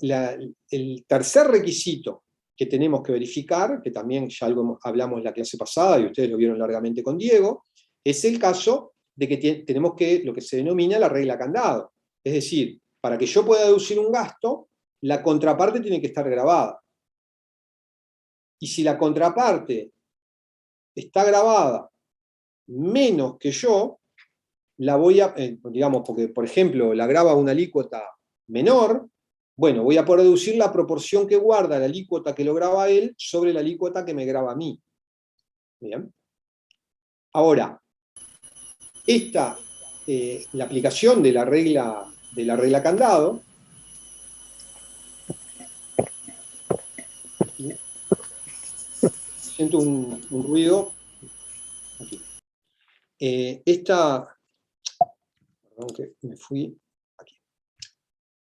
S1: tercer requisito que tenemos que verificar, que también ya algo hablamos en la clase pasada y ustedes lo vieron largamente con Diego, es el caso de que tenemos lo que se denomina la regla candado. Es decir, para que yo pueda deducir un gasto, la contraparte tiene que estar grabada. Y si la contraparte está grabada menos que yo, la voy a, digamos, porque por ejemplo la graba una alícuota menor, bueno, voy a poder deducir la proporción que guarda la alícuota que lo graba él sobre la alícuota que me graba a mí. Bien. Ahora, la aplicación de la regla candado, siento un ruido aquí. Perdón que me fui aquí.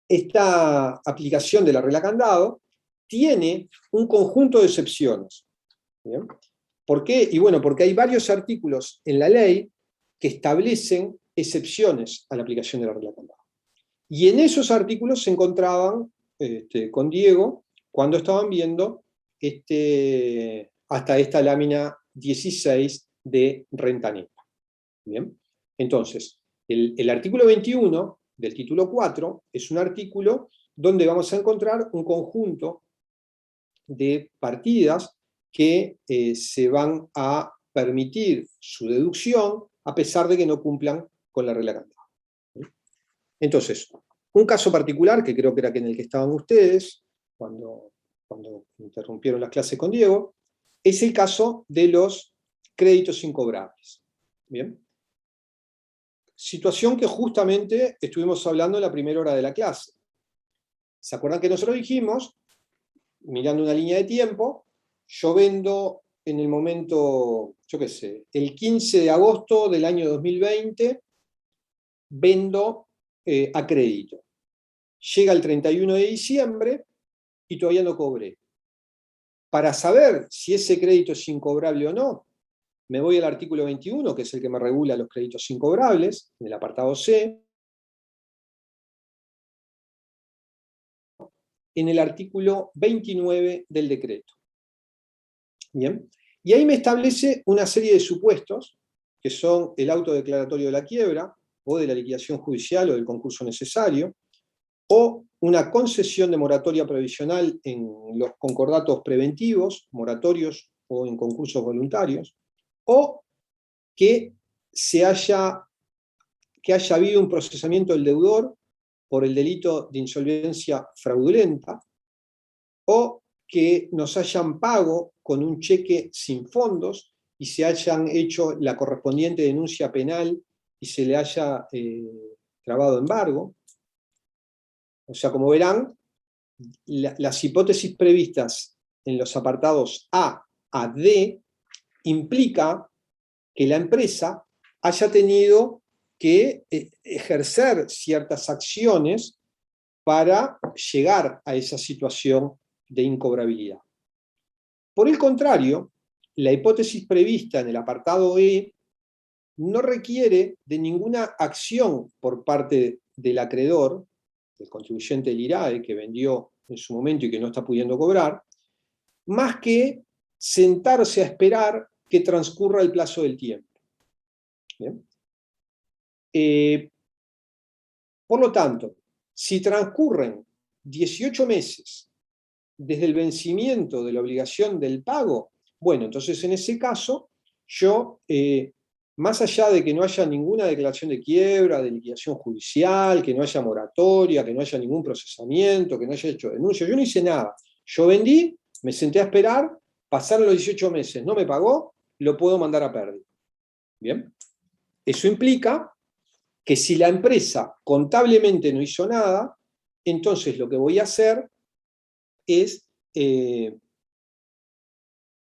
S1: Esta aplicación de la regla candado tiene un conjunto de excepciones. ¿Bien? ¿Por qué? Y bueno, porque hay varios artículos en la ley que establecen excepciones a la aplicación de la regla candado. Y en esos artículos se encontraban con Diego cuando estaban viendo hasta esta lámina 16 de renta neta. ¿Bien? Entonces, el artículo 21 del título 4 es un artículo donde vamos a encontrar un conjunto de partidas que se van a permitir su deducción a pesar de que no cumplan con la regla candado. Entonces, un caso particular, que creo que era en el que estaban ustedes, cuando interrumpieron las clases con Diego, es el caso de los créditos incobrables. ¿Bien? Situación que justamente estuvimos hablando en la primera hora de la clase. ¿Se acuerdan que nosotros dijimos, mirando una línea de tiempo, yo vendo en el momento, yo qué sé, el 15 de agosto del año 2020, vendo a crédito. Llega el 31 de diciembre y todavía no cobré. Para saber si ese crédito es incobrable o no, me voy al artículo 21, que es el que me regula los créditos incobrables, en el apartado C, en el artículo 29 del decreto. Bien. Y ahí me establece una serie de supuestos, que son el auto declaratorio de la quiebra, o de la liquidación judicial o del concurso necesario, o una concesión de moratoria provisional en los concordatos preventivos, moratorios o en concursos voluntarios, o que haya habido un procesamiento del deudor por el delito de insolvencia fraudulenta, o que nos hayan pago con un cheque sin fondos y se hayan hecho la correspondiente denuncia penal y se le haya trabado embargo. O sea, como verán, las hipótesis previstas en los apartados A a D implica que la empresa haya tenido que ejercer ciertas acciones para llegar a esa situación de incobrabilidad. Por el contrario, la hipótesis prevista en el apartado E no requiere de ninguna acción por parte del acreedor, del contribuyente del IRAE, que vendió en su momento y que no está pudiendo cobrar, más que sentarse a esperar que transcurra el plazo del tiempo. ¿Bien? Por lo tanto, si transcurren 18 meses desde el vencimiento de la obligación del pago, bueno, entonces en ese caso, yo, más allá de que no haya ninguna declaración de quiebra, de liquidación judicial, que no haya moratoria, que no haya ningún procesamiento, que no haya hecho denuncia, yo no hice nada. Yo vendí, me senté a esperar, pasaron los 18 meses, no me pagó, lo puedo mandar a pérdida. ¿Bien? Eso implica que si la empresa contablemente no hizo nada, entonces lo que voy a hacer es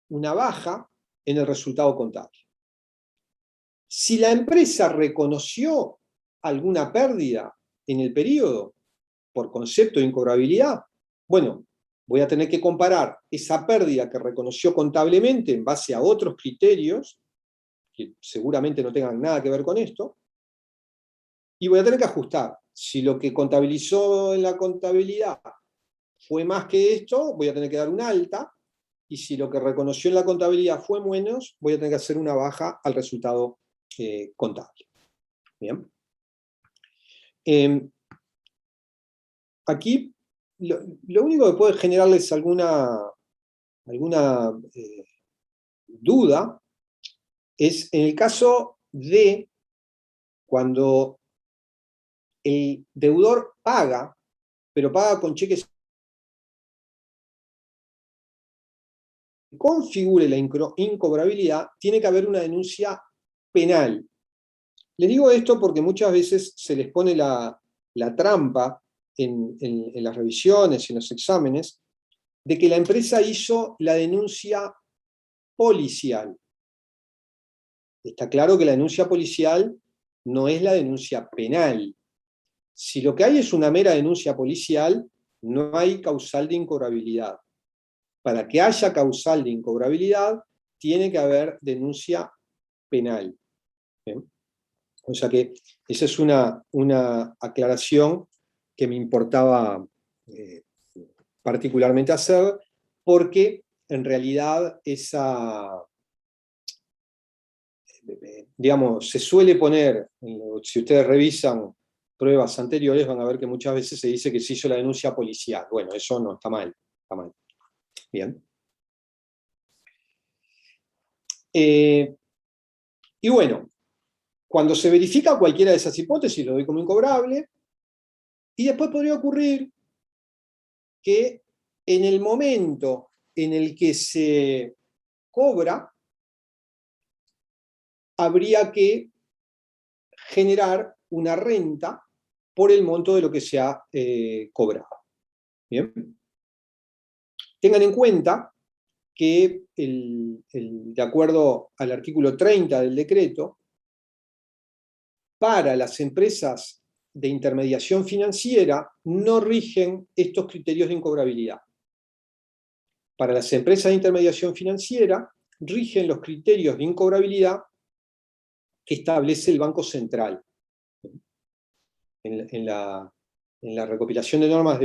S1: una baja en el resultado contable. Si la empresa reconoció alguna pérdida en el periodo por concepto de incobrabilidad, bueno, voy a tener que comparar esa pérdida que reconoció contablemente en base a otros criterios, que seguramente no tengan nada que ver con esto, y voy a tener que ajustar. Si lo que contabilizó en la contabilidad fue más que esto, voy a tener que dar un alta, y si lo que reconoció en la contabilidad fue menos, voy a tener que hacer una baja al resultado contable. Bien. Aquí lo único que puede generarles alguna duda es en el caso de cuando el deudor paga, pero paga con cheques, configure la incobrabilidad, tiene que haber una denuncia penal. Les digo esto porque muchas veces se les pone la trampa en las revisiones, en los exámenes, de que la empresa hizo la denuncia policial. Está claro que la denuncia policial no es la denuncia penal. Si lo que hay es una mera denuncia policial, no hay causal de incobrabilidad. Para que haya causal de incobrabilidad, tiene que haber denuncia penal. ¿Bien? O sea que esa es una aclaración que me importaba particularmente hacer, porque en realidad digamos, se suele poner, si ustedes revisan pruebas anteriores, van a ver que muchas veces se dice que se hizo la denuncia policial. Bueno, eso no, está mal, está mal. Bien. Y bueno, cuando se verifica cualquiera de esas hipótesis, lo doy como incobrable, y después podría ocurrir que en el momento en el que se cobra, habría que generar una renta por el monto de lo que se ha cobrado. ¿Bien? Tengan en cuenta que de acuerdo al artículo 30 del decreto, para las empresas de intermediación financiera no rigen estos criterios de incobrabilidad. Para las empresas de intermediación financiera rigen los criterios de incobrabilidad que establece el Banco Central. En la recopilación de normas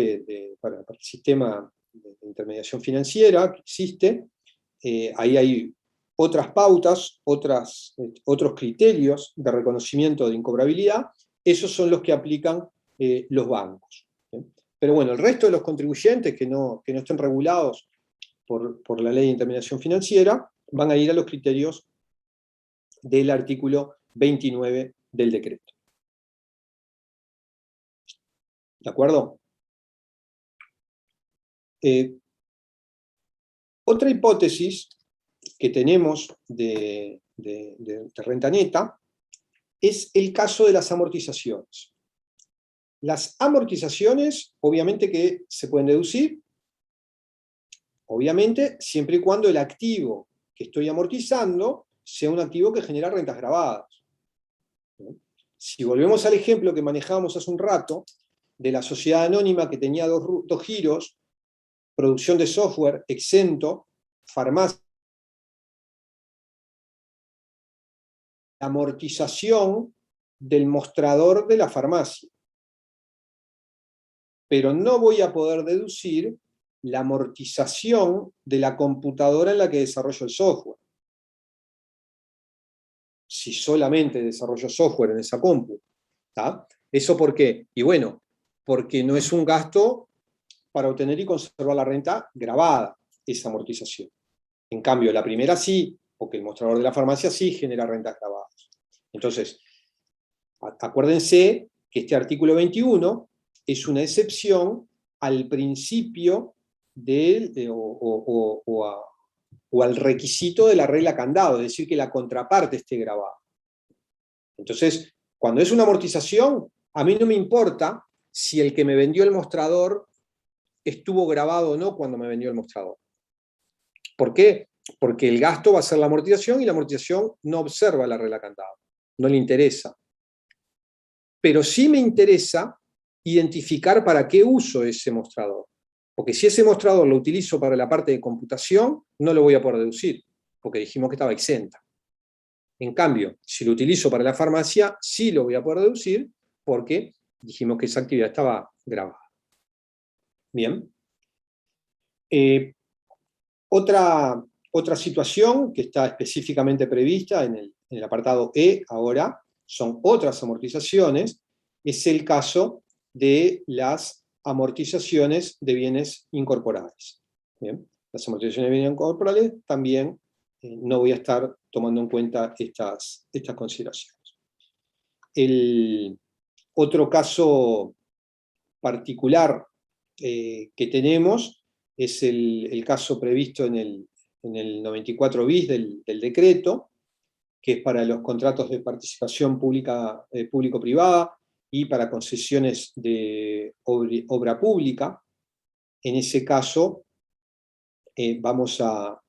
S1: para el sistema de intermediación financiera que existe, ahí hay otras pautas, otros criterios de reconocimiento de incobrabilidad, esos son los que aplican los bancos. Pero bueno, el resto de los contribuyentes que no estén regulados por la ley de intermediación financiera van a ir a los criterios del artículo 29 del decreto. ¿De acuerdo? Otra hipótesis que tenemos de renta neta es el caso de las amortizaciones. Las amortizaciones, obviamente que se pueden deducir, obviamente siempre y cuando el activo que estoy amortizando sea un activo que genera rentas gravadas. Si volvemos al ejemplo que manejábamos hace un rato, de la sociedad anónima que tenía dos giros, producción de software, exento, farmacia, amortización del mostrador de la farmacia. Pero no voy a poder deducir la amortización de la computadora en la que desarrollo el software. si solamente desarrollo software en esa compu. ¿Tá? ¿Eso por qué? Y bueno, porque no es un gasto para obtener y conservar la renta grabada, esa amortización. En cambio, la primera sí, porque el mostrador de la farmacia sí genera rentas grabadas. Entonces, acuérdense que este artículo 21 es una excepción al principio o al requisito de la regla candado, es decir, que la contraparte esté grabada. Entonces, cuando es una amortización, a mí no me importa si el que me vendió el mostrador estuvo grabado o no cuando me vendió el mostrador. ¿Por qué? Porque el gasto va a ser la amortización y la amortización no observa la regla candado, no le interesa. Pero sí me interesa identificar para qué uso ese mostrador. Porque si ese mostrador lo utilizo para la parte de computación, no lo voy a poder deducir, porque dijimos que estaba exenta. En cambio, si lo utilizo para la farmacia, sí lo voy a poder deducir, porque dijimos que esa actividad estaba grabada. Bien. Otra situación que está específicamente prevista en el apartado E ahora, son otras amortizaciones, es el caso de las amortizaciones de bienes incorporales. Bien. Las amortizaciones de bienes incorporales también no voy a estar tomando en cuenta estas consideraciones. El otro caso particular que tenemos es el caso previsto en el 94 bis del decreto, que es para los contratos de participación público-privada y para concesiones de obra pública. En ese caso, vamos a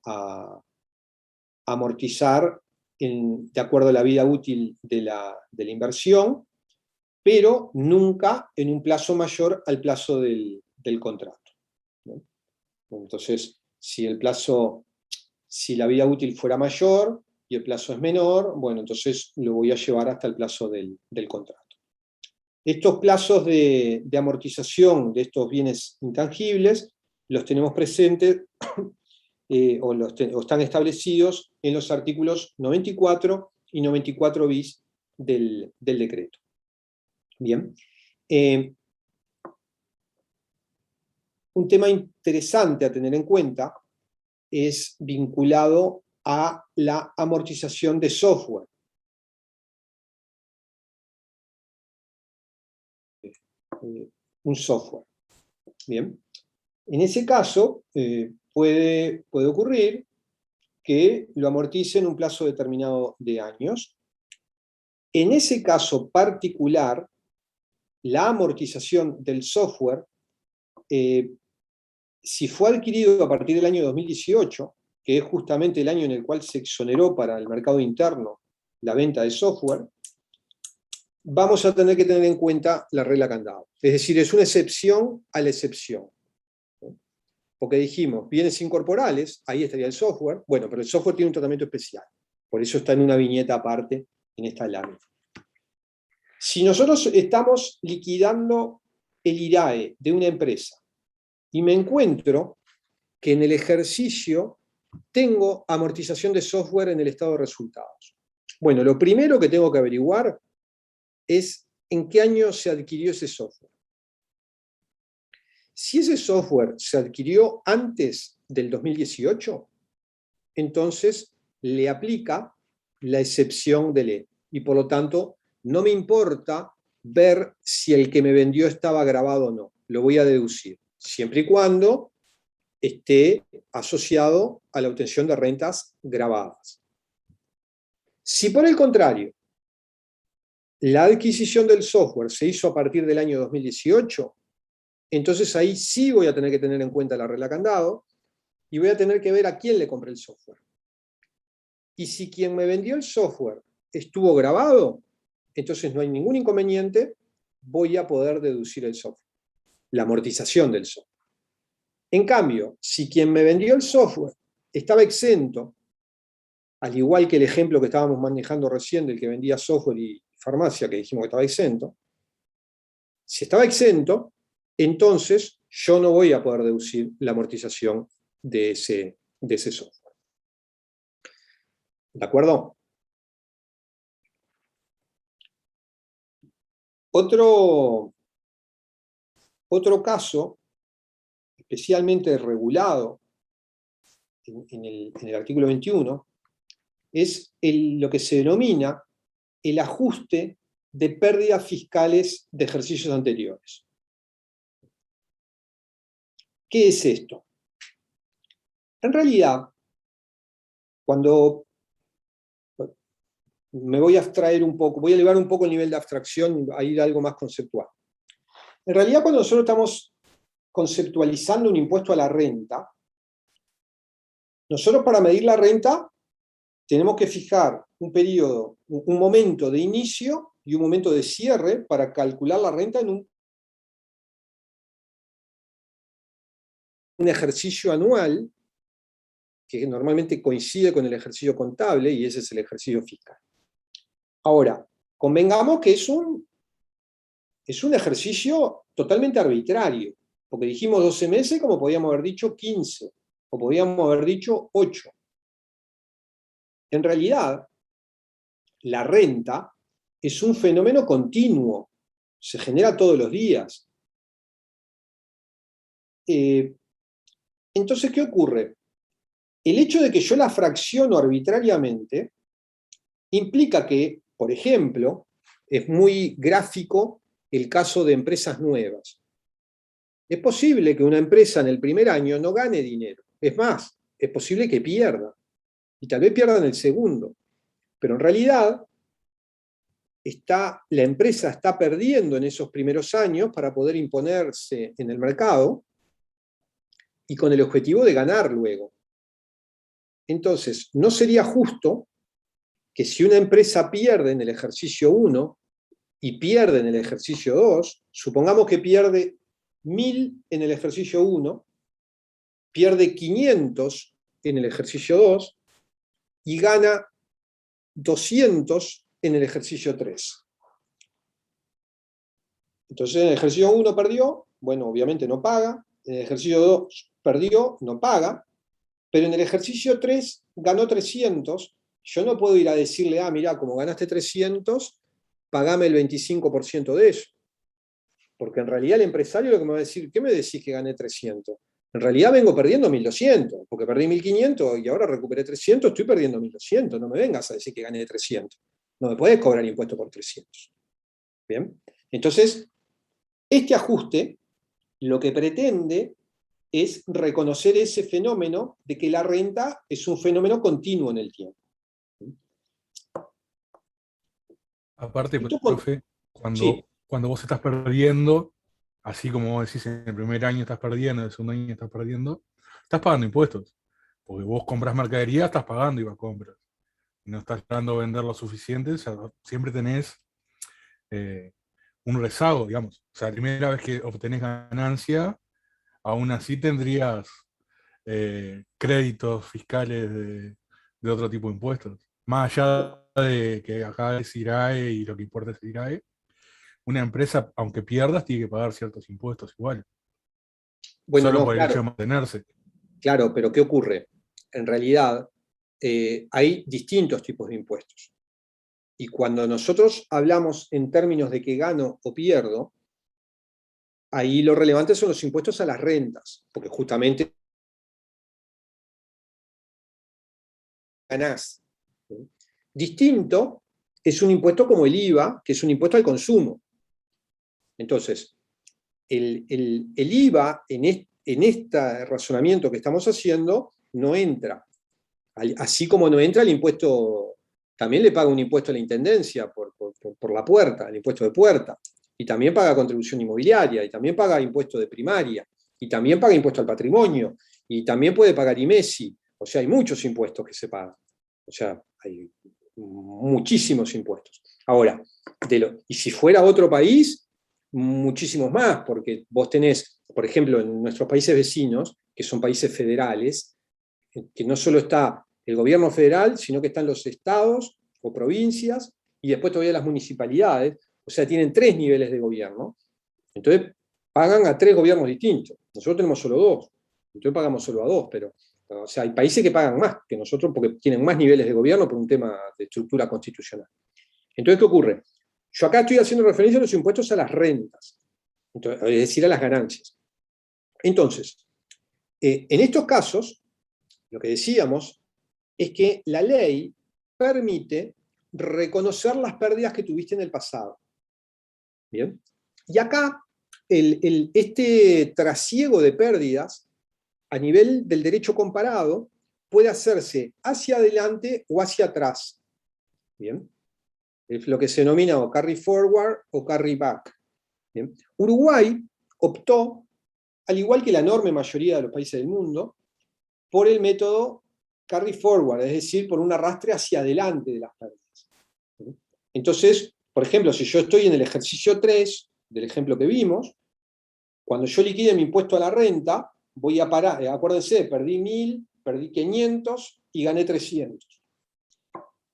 S1: amortizar de acuerdo a la vida útil de la inversión, pero nunca en un plazo mayor al plazo del contrato, ¿no? Entonces, si la vida útil fuera mayor y el plazo es menor, bueno, entonces lo voy a llevar hasta el plazo del contrato. Estos plazos de amortización de estos bienes intangibles los tenemos presentes o están establecidos en los artículos 94 y 94 bis del decreto. Bien. Un tema interesante a tener en cuenta es vinculado a la amortización de software. Un software. Bien. En ese caso, puede ocurrir que lo amortice en un plazo determinado de años. En ese caso particular, la amortización del software, si fue adquirido a partir del año 2018, que es justamente el año en el cual se exoneró para el mercado interno la venta de software, vamos a tener que tener en cuenta la regla candado. Es decir, es una excepción a la excepción. Porque dijimos, bienes incorporales, ahí estaría el software, bueno, pero el software tiene un tratamiento especial. Por eso está en una viñeta aparte en esta lámina. Si nosotros estamos liquidando el IRAE de una empresa y me encuentro que en el ejercicio tengo amortización de software en el estado de resultados. Bueno, lo primero que tengo que averiguar es en qué año se adquirió ese software. Si ese software se adquirió antes del 2018, entonces le aplica la excepción de ley. Y por lo tanto, no me importa ver si el que me vendió estaba grabado o no. Lo voy a deducir, siempre y cuando esté asociado a la obtención de rentas grabadas. Si por el contrario, la adquisición del software se hizo a partir del año 2018, entonces ahí sí voy a tener que tener en cuenta la regla candado y voy a tener que ver a quién le compré el software. Y si quien me vendió el software estuvo grabado, entonces no hay ningún inconveniente, voy a poder deducir el software, la amortización del software. En cambio, si quien me vendió el software estaba exento, al igual que el ejemplo que estábamos manejando recién del que vendía software y farmacia, que dijimos que estaba exento, si estaba exento, entonces yo no voy a poder deducir la amortización de ese software. ¿De acuerdo? Otro caso, especialmente regulado en el artículo 21, es lo que se denomina el ajuste de pérdidas fiscales de ejercicios anteriores. ¿Qué es esto? En realidad, cuando me voy a abstraer un poco, voy a elevar un poco el nivel de abstracción a ir a algo más conceptual. En realidad, cuando nosotros estamos conceptualizando un impuesto a la renta, nosotros para medir la renta tenemos que fijar un periodo, un momento de inicio y un momento de cierre para calcular la renta en un ejercicio anual que normalmente coincide con el ejercicio contable, y ese es el ejercicio fiscal. Ahora, convengamos que es un ejercicio totalmente arbitrario, porque dijimos 12 meses como podíamos haber dicho 15, o podíamos haber dicho 8. En realidad, la renta es un fenómeno continuo, se genera todos los días. Entonces, ¿qué ocurre? El hecho de que yo la fracciono arbitrariamente implica que, por ejemplo, es muy gráfico el caso de empresas nuevas. Es posible que una empresa en el primer año no gane dinero. Es más, es posible que pierda. Y tal vez pierda en el segundo. Pero en realidad, la empresa está perdiendo en esos primeros años para poder imponerse en el mercado y con el objetivo de ganar luego. Entonces, no sería justo que si una empresa pierde en el ejercicio 1 y pierde en el ejercicio 2, supongamos que pierde 1000 en el ejercicio 1, pierde 500 en el ejercicio 2 y gana 200 en el ejercicio 3. Entonces en el ejercicio 1 perdió, bueno, obviamente no paga, en el ejercicio 2 perdió, no paga, pero en el ejercicio 3 ganó 300, yo no puedo ir a decirle, mirá, como ganaste 300, pagame el 25% de eso. Porque en realidad el empresario lo que me va a decir, ¿qué me decís que gané 300? En realidad vengo perdiendo 1.200, porque perdí 1.500 y ahora recuperé 300, estoy perdiendo 1.200, no me vengas a decir que gané 300. No me podés cobrar impuesto por 300. ¿Bien? Entonces, este ajuste lo que pretende es reconocer ese fenómeno de que la renta es un fenómeno continuo en el tiempo.
S3: Aparte, profe, cuando vos estás perdiendo, así como vos decís, en el primer año estás perdiendo, en el segundo año estás perdiendo, estás pagando impuestos. Porque vos compras mercadería, estás pagando IVA compras. Y no estás logrando vender lo suficiente, o sea, siempre tenés un rezago, digamos. O sea, la primera vez que obtenés ganancia, aún así tendrías créditos fiscales de otro tipo de impuestos. Más allá de que acá es IRAE y lo que importa es IRAE, una empresa, aunque pierdas, tiene que pagar ciertos impuestos igual.
S1: Bueno,
S3: solo
S1: no,
S3: por el hecho de mantenerse.
S1: Claro, pero ¿qué ocurre? En realidad hay distintos tipos de impuestos. Y cuando nosotros hablamos en términos de que gano o pierdo, ahí lo relevante son los impuestos a las rentas, porque justamente ganás. Distinto es un impuesto como el IVA, que es un impuesto al consumo. Entonces, el IVA en este razonamiento que estamos haciendo no entra. Así como no entra el impuesto, también le paga un impuesto a la Intendencia por la puerta, el impuesto de puerta. Y también paga contribución inmobiliaria, y también paga impuesto de primaria, y también paga impuesto al patrimonio, y también puede pagar IMESI. O sea, hay muchos impuestos que se pagan. O sea, hay muchísimos impuestos. Ahora, y si fuera otro país, muchísimos más, porque vos tenés, por ejemplo, en nuestros países vecinos, que son países federales, que no solo está el gobierno federal, sino que están los estados o provincias, y después todavía las municipalidades, o sea, tienen 3 niveles de gobierno. Entonces, pagan a 3 gobiernos distintos. Nosotros tenemos solo 2, entonces pagamos solo a 2, pero o sea, hay países que pagan más que nosotros porque tienen más niveles de gobierno por un tema de estructura constitucional. Entonces, ¿qué ocurre? Yo acá estoy haciendo referencia a los impuestos a las rentas, entonces, es decir, a las ganancias. Entonces, en estos casos, lo que decíamos es que la ley permite reconocer las pérdidas que tuviste en el pasado. ¿Bien? Y acá, este trasiego de pérdidas, a nivel del derecho comparado, puede hacerse hacia adelante o hacia atrás. ¿Bien? Es lo que se denomina o carry forward o carry back. ¿Bien? Uruguay optó, al igual que la enorme mayoría de los países del mundo, por el método carry forward, es decir, por un arrastre hacia adelante de las pérdidas. ¿Sí? Entonces, por ejemplo, si yo estoy en el ejercicio 3, del ejemplo que vimos, cuando yo liquide mi impuesto a la renta, voy a parar, acuérdense, perdí 1000, perdí 500 y gané 300.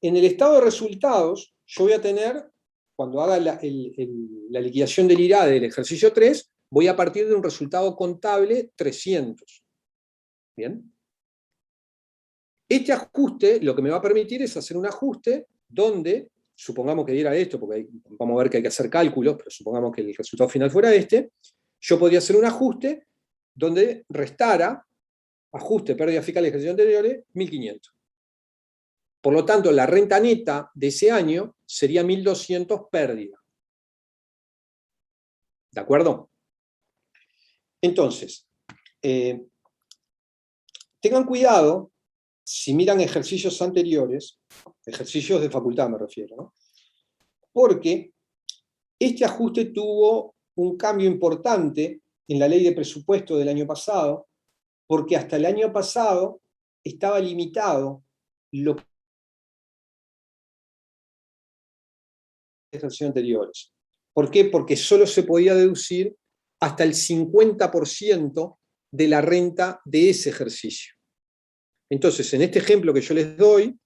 S1: En el estado de resultados, yo voy a tener, cuando haga la liquidación del IRA del ejercicio 3, voy a partir de un resultado contable 300. ¿Bien? Este ajuste lo que me va a permitir es hacer un ajuste donde, supongamos que diera esto, porque vamos a ver que hay que hacer cálculos, pero supongamos que el resultado final fuera este, yo podría hacer un ajuste donde restara, ajuste, pérdida fiscal y ejercicio anteriores, 1.500. Por lo tanto, la renta neta de ese año sería 1.200 pérdida. ¿De acuerdo? Entonces, tengan cuidado, si miran ejercicios anteriores, ejercicios de facultad me refiero, ¿no? Porque este ajuste tuvo un cambio importante en la ley de presupuesto del año pasado, porque hasta el año pasado estaba limitado lo que ejercicios anteriores. ¿Por qué? Porque solo se podía deducir hasta el 50% de la renta de ese ejercicio. Entonces, en este ejemplo que yo les doy,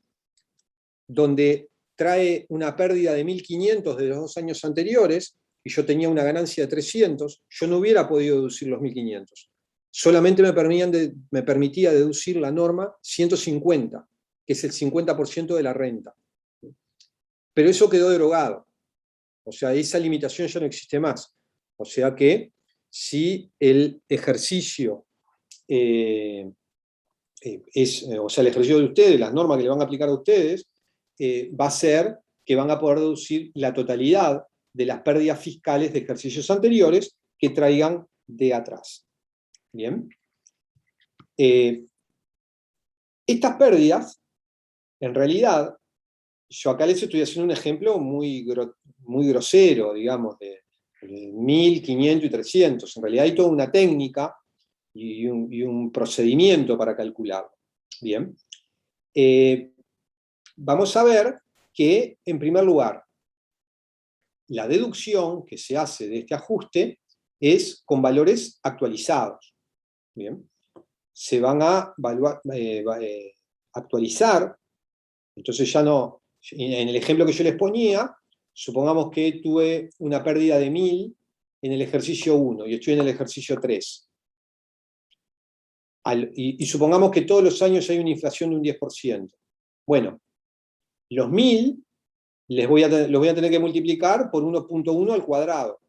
S1: donde trae una pérdida de 1.500 de los 2 años anteriores, y yo tenía una ganancia de 300, yo no hubiera podido deducir los 1.500. Solamente me permitía deducir la norma 150, que es el 50% de la renta. Pero eso quedó derogado. O sea, esa limitación ya no existe más. O sea que si el ejercicio el ejercicio de ustedes, las normas que le van a aplicar a ustedes, va a ser que van a poder deducir la totalidad de las pérdidas fiscales de ejercicios anteriores que traigan de atrás. Bien. Estas pérdidas, en realidad, yo acá les estoy haciendo un ejemplo muy grosero, digamos, de 1.000, 500 y 300. En realidad hay toda una técnica y un procedimiento para calcularlo. Bien. Vamos a ver que, en primer lugar, la deducción que se hace de este ajuste es con valores actualizados. Bien. Se van a actualizar, entonces ya no, en el ejemplo que yo les ponía, supongamos que tuve una pérdida de 1.000 en el ejercicio 1 y estoy en el ejercicio 3. Y supongamos que todos los años hay una inflación de un 10%. Bueno, los 1.000 los voy a tener que multiplicar por 1.1 al cuadrado.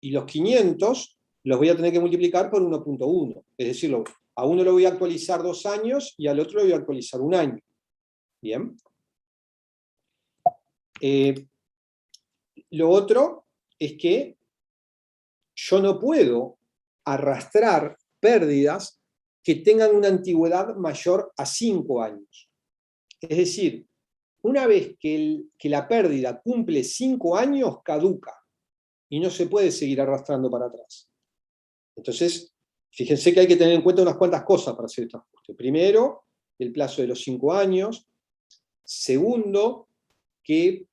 S1: Y los 500 los voy a tener que multiplicar por 1.1. Es decir, a uno lo voy a actualizar 2 años y al otro lo voy a actualizar 1 año. Bien. Lo otro es que yo no puedo arrastrar pérdidas que tengan una antigüedad mayor a 5 años. Es decir, una vez que la pérdida cumple 5 años, caduca y no se puede seguir arrastrando para atrás. Entonces, fíjense que hay que tener en cuenta unas cuantas cosas para hacer este ajuste. Primero, el plazo de los 5 años. Segundo, que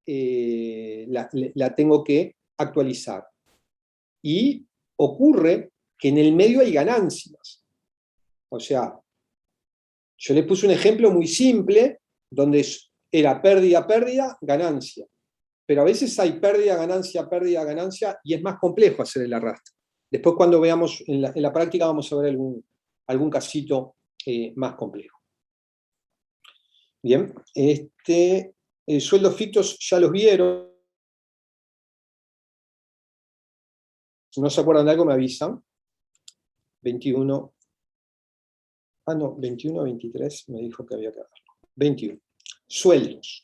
S1: la tengo que actualizar. Y ocurre que en el medio hay ganancias. O sea, yo les puse un ejemplo muy simple, donde era pérdida, pérdida, ganancia. Pero a veces hay pérdida, ganancia, y es más complejo hacer el arrastre. Después cuando veamos en la práctica vamos a ver algún casito más complejo. Bien, sueldos fictos ya los vieron. no se acuerdan de algo me avisan. 21. Ah, no, 21, 23 me dijo que había que darlo. 21. Sueldos.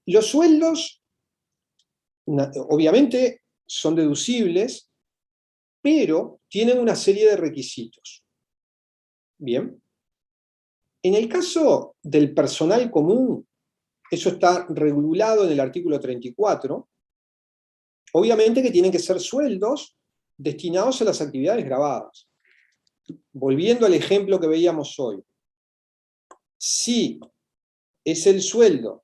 S1: Los sueldos, obviamente, son deducibles, pero tienen una serie de requisitos. Bien. En el caso del personal común, eso está regulado en el artículo 34. Obviamente que tienen que ser sueldos destinados a las actividades grabadas. Volviendo al ejemplo que veíamos hoy, si es el sueldo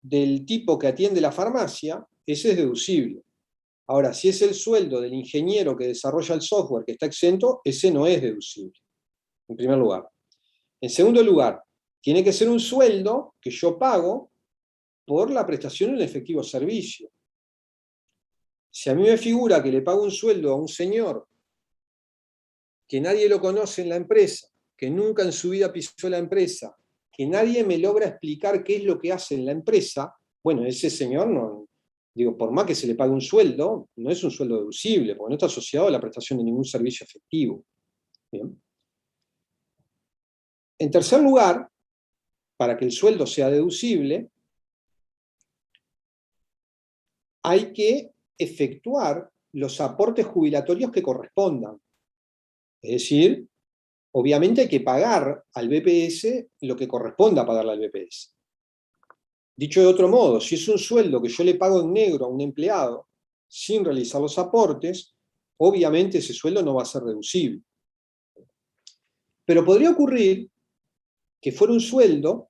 S1: del tipo que atiende la farmacia, ese es deducible. Ahora, si es el sueldo del ingeniero que desarrolla el software que está exento, ese no es deducible, en primer lugar. En segundo lugar, tiene que ser un sueldo que yo pago por la prestación de un efectivo servicio. Si a mí me figura que le pago un sueldo a un señor que nadie lo conoce en la empresa, que nunca en su vida pisó la empresa, que nadie me logra explicar qué es lo que hace en la empresa, bueno, ese señor no, digo, por más que se le pague un sueldo, no es un sueldo deducible, porque no está asociado a la prestación de ningún servicio efectivo. Bien. En tercer lugar, para que el sueldo sea deducible, hay que efectuar los aportes jubilatorios que correspondan. Es decir, obviamente hay que pagar al BPS lo que corresponda pagarle al BPS. Dicho de otro modo, si es un sueldo que yo le pago en negro a un empleado sin realizar los aportes, obviamente ese sueldo no va a ser deducible. Pero podría ocurrir que fuera un sueldo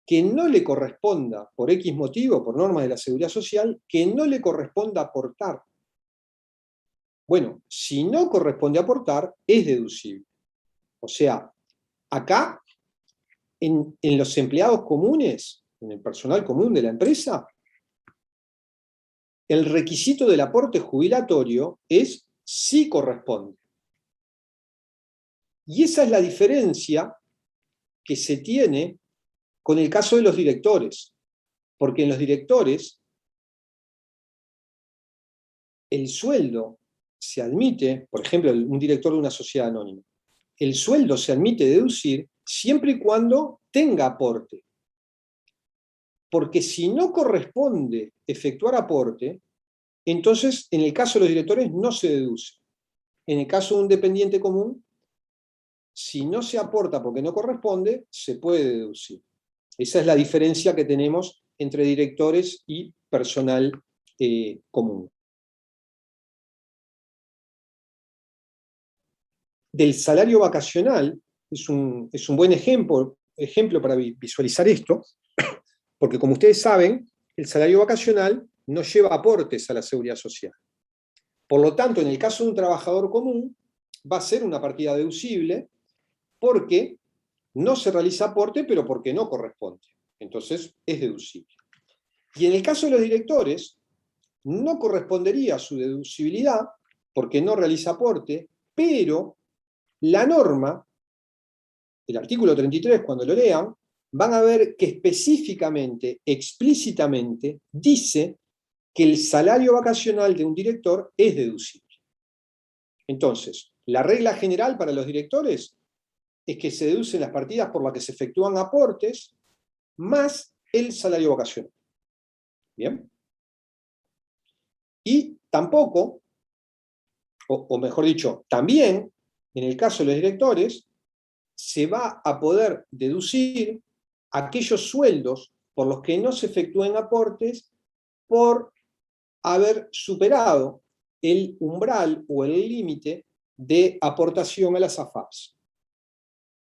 S1: que no le corresponda, por X motivo, por normas de la Seguridad Social, que no le corresponda aportar. Bueno, si no corresponde aportar, es deducible. O sea, acá, en los empleados comunes, en el personal común de la empresa, el requisito del aporte jubilatorio es si corresponde. Y esa es la diferencia que se tiene con el caso de los directores. Porque en los directores, el sueldo se admite, por ejemplo, un director de una sociedad anónima, el sueldo se admite deducir siempre y cuando tenga aporte. Porque si no corresponde efectuar aporte, entonces en el caso de los directores no se deduce. En el caso de un dependiente común, si no se aporta porque no corresponde, se puede deducir. Esa es la diferencia que tenemos entre directores y personal común. Del salario vacacional, es un buen ejemplo para visualizar esto, porque como ustedes saben, el salario vacacional no lleva aportes a la seguridad social. Por lo tanto, en el caso de un trabajador común, va a ser una partida deducible porque no se realiza aporte, pero porque no corresponde. Entonces, es deducible. Y en el caso de los directores, no correspondería a su deducibilidad porque no realiza aporte, pero la norma, el artículo 33, cuando lo lean, van a ver que específicamente, explícitamente, dice que el salario vacacional de un director es deducible. Entonces, la regla general para los directores es que se deducen las partidas por las que se efectúan aportes más el salario vacacional. ¿Bien? Y tampoco, o mejor dicho, también, en el caso de los directores, se va a poder deducir aquellos sueldos por los que no se efectúen aportes por haber superado el umbral o el límite de aportación a las AFAPs.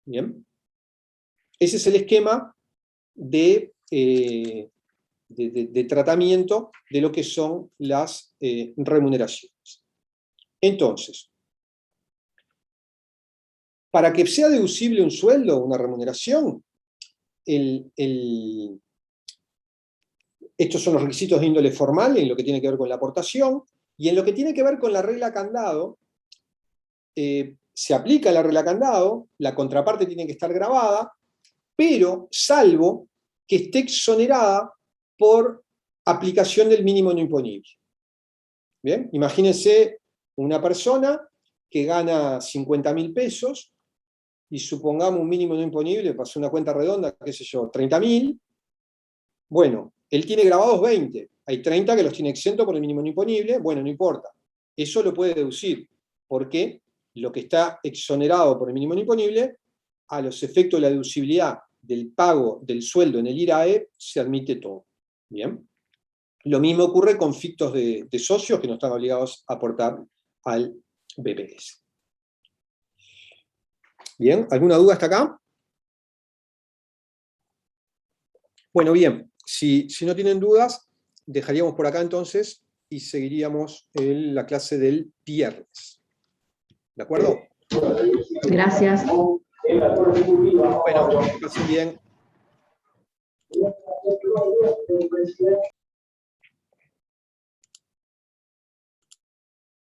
S1: ¿Bien? Ese es el esquema de tratamiento de lo que son las remuneraciones. Entonces, para que sea deducible un sueldo o una remuneración, estos son los requisitos de índole formal en lo que tiene que ver con la aportación, y en lo que tiene que ver con la regla candado, se aplica la regla candado, la contraparte tiene que estar grabada, pero salvo que esté exonerada por aplicación del mínimo no imponible. Bien, imagínense una persona que gana 50.000 pesos y supongamos un mínimo no imponible, pasó una cuenta redonda, qué sé yo, 30.000. Bueno, él tiene grabados 20, hay 30 que los tiene exentos por el mínimo no imponible, bueno, no importa. Eso lo puede deducir, porque lo que está exonerado por el mínimo no imponible, a los efectos de la deducibilidad del pago del sueldo en el IRAE, se admite todo. Bien. Lo mismo ocurre con fictos de socios que no están obligados a aportar al BPS. Bien, ¿alguna duda hasta acá? Bueno, bien, si no tienen dudas, dejaríamos por acá entonces y seguiríamos en la clase del viernes. ¿De acuerdo?
S6: Gracias.
S1: Bueno, que pasen bien.